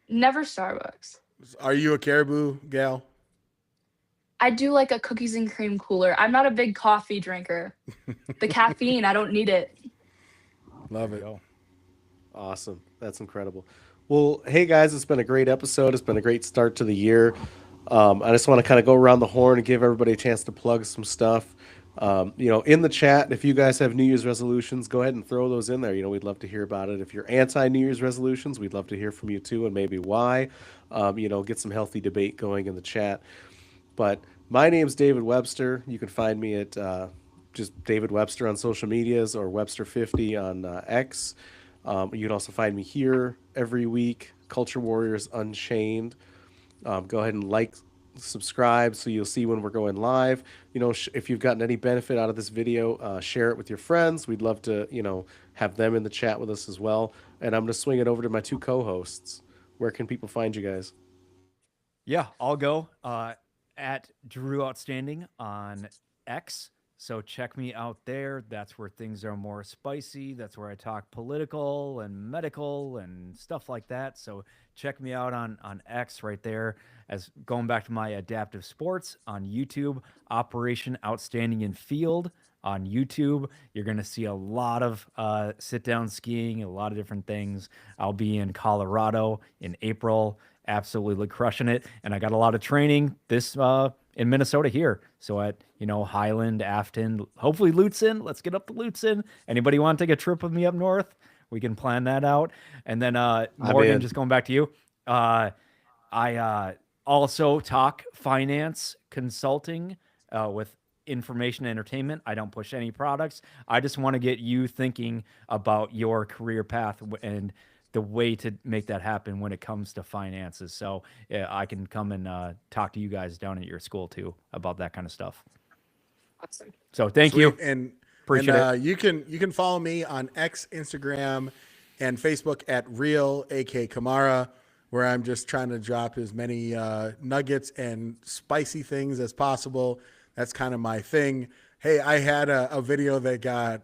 never Starbucks. Are you a Caribou gal? I do like a cookies and cream cooler. I'm not a big coffee drinker. The caffeine, I don't need it. Love it. Awesome. That's incredible. Well, hey guys, it's been a great episode. It's been a great start to the year. I just want to kind of go around the horn and give everybody a chance to plug some stuff. In the chat, if you guys have New Year's resolutions, go ahead and throw those in there. We'd love to hear about it. If you're anti New Year's resolutions, we'd love to hear from you too, and maybe why. Get some healthy debate going in the chat. But my name's David Webster. You can find me at just David Webster on social medias or Webster50 on X. You can also find me here every week, Culture Warriors Unchained. Go ahead and subscribe so you'll see when we're going live. If you've gotten any benefit out of this video, share it with your friends. We'd love to, have them in the chat with us as well. And I'm going to swing it over to my two co-hosts. Where can people find you guys? Yeah, I'll go at Drew Outstanding on X. So check me out there. That's where things are more spicy. That's where I talk political and medical and stuff like that. So check me out on X right there. As going back to my adaptive sports on YouTube, Operation Outstanding in Field on YouTube. You're going to see a lot of sit-down skiing, a lot of different things. I'll be in Colorado in April, absolutely crushing it. And I got a lot of training in Minnesota here. So at, Highland, Afton, hopefully Lutsen. Let's get up to Lutsen. Anybody want to take a trip with me up north? We can plan that out. And then Morgan, just going back to you. I also talk finance consulting with information and entertainment. I don't push any products. I just want to get you thinking about your career path and the way to make that happen when it comes to finances. So I can come and talk to you guys down at your school too about that kind of stuff. Awesome. So thank you. And Appreciate it. you can follow me on X, Instagram, and Facebook at Real AK Kamara, where I'm just trying to drop as many nuggets and spicy things as possible. That's kind of my thing. Hey, I had a video that got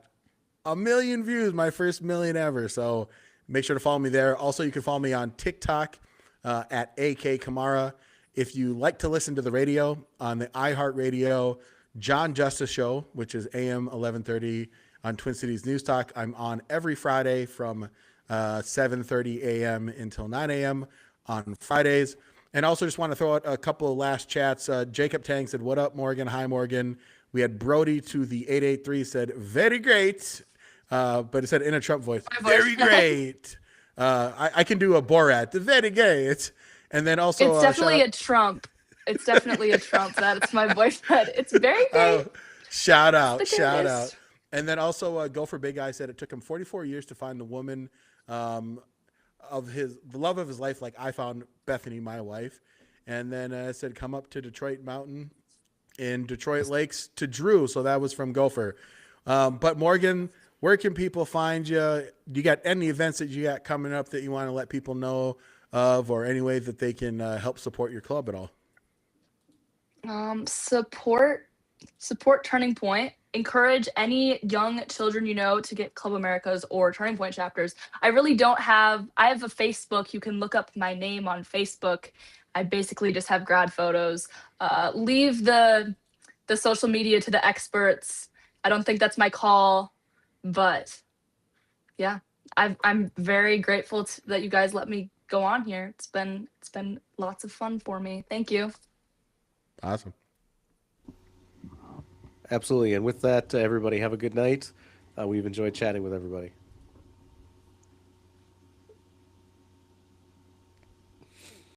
1 million views, my first million ever. So make sure to follow me there. Also, you can follow me on TikTok at AK Kamara. If you like to listen to the radio on the iHeartRadio John Justice Show, which is AM 1130 on Twin Cities News Talk, I'm on every Friday from 7:30 a.m. until 9 a.m. on Fridays. And also just want to throw out a couple of last chats. Jacob Tang said, "What up, Morgan?" Hi, Morgan. We had Brody to the 883 said, "Very great." But it said in a Trump voice, "Very great." I can do a Borat, very great. And then also It's definitely a Trump. It's definitely a Trump. That's my boyfriend. It's very great. Shout out. greatest. And then also Go for Big Guy said it took him 44 years to find the woman the love of his life, like I found Bethany, my wife. And then said come up to Detroit Mountain in Detroit Lakes to Drew. So that was from Gopher. But Morgan, where can people find you? Do you got any events that you got coming up that you want to let people know of, or any way that they can help support your club at all? Support Turning Point. Encourage any young children to get Club Americas or Turning Point chapters. I have a Facebook. You can look up my name on Facebook. I basically just have grad photos. Leave the social media to the experts. I don't think that's my call, but yeah, I'm very grateful that you guys let me go on here. It's been lots of fun for me. Thank you. Awesome. Absolutely. And with that, everybody have a good night. We've enjoyed chatting with everybody.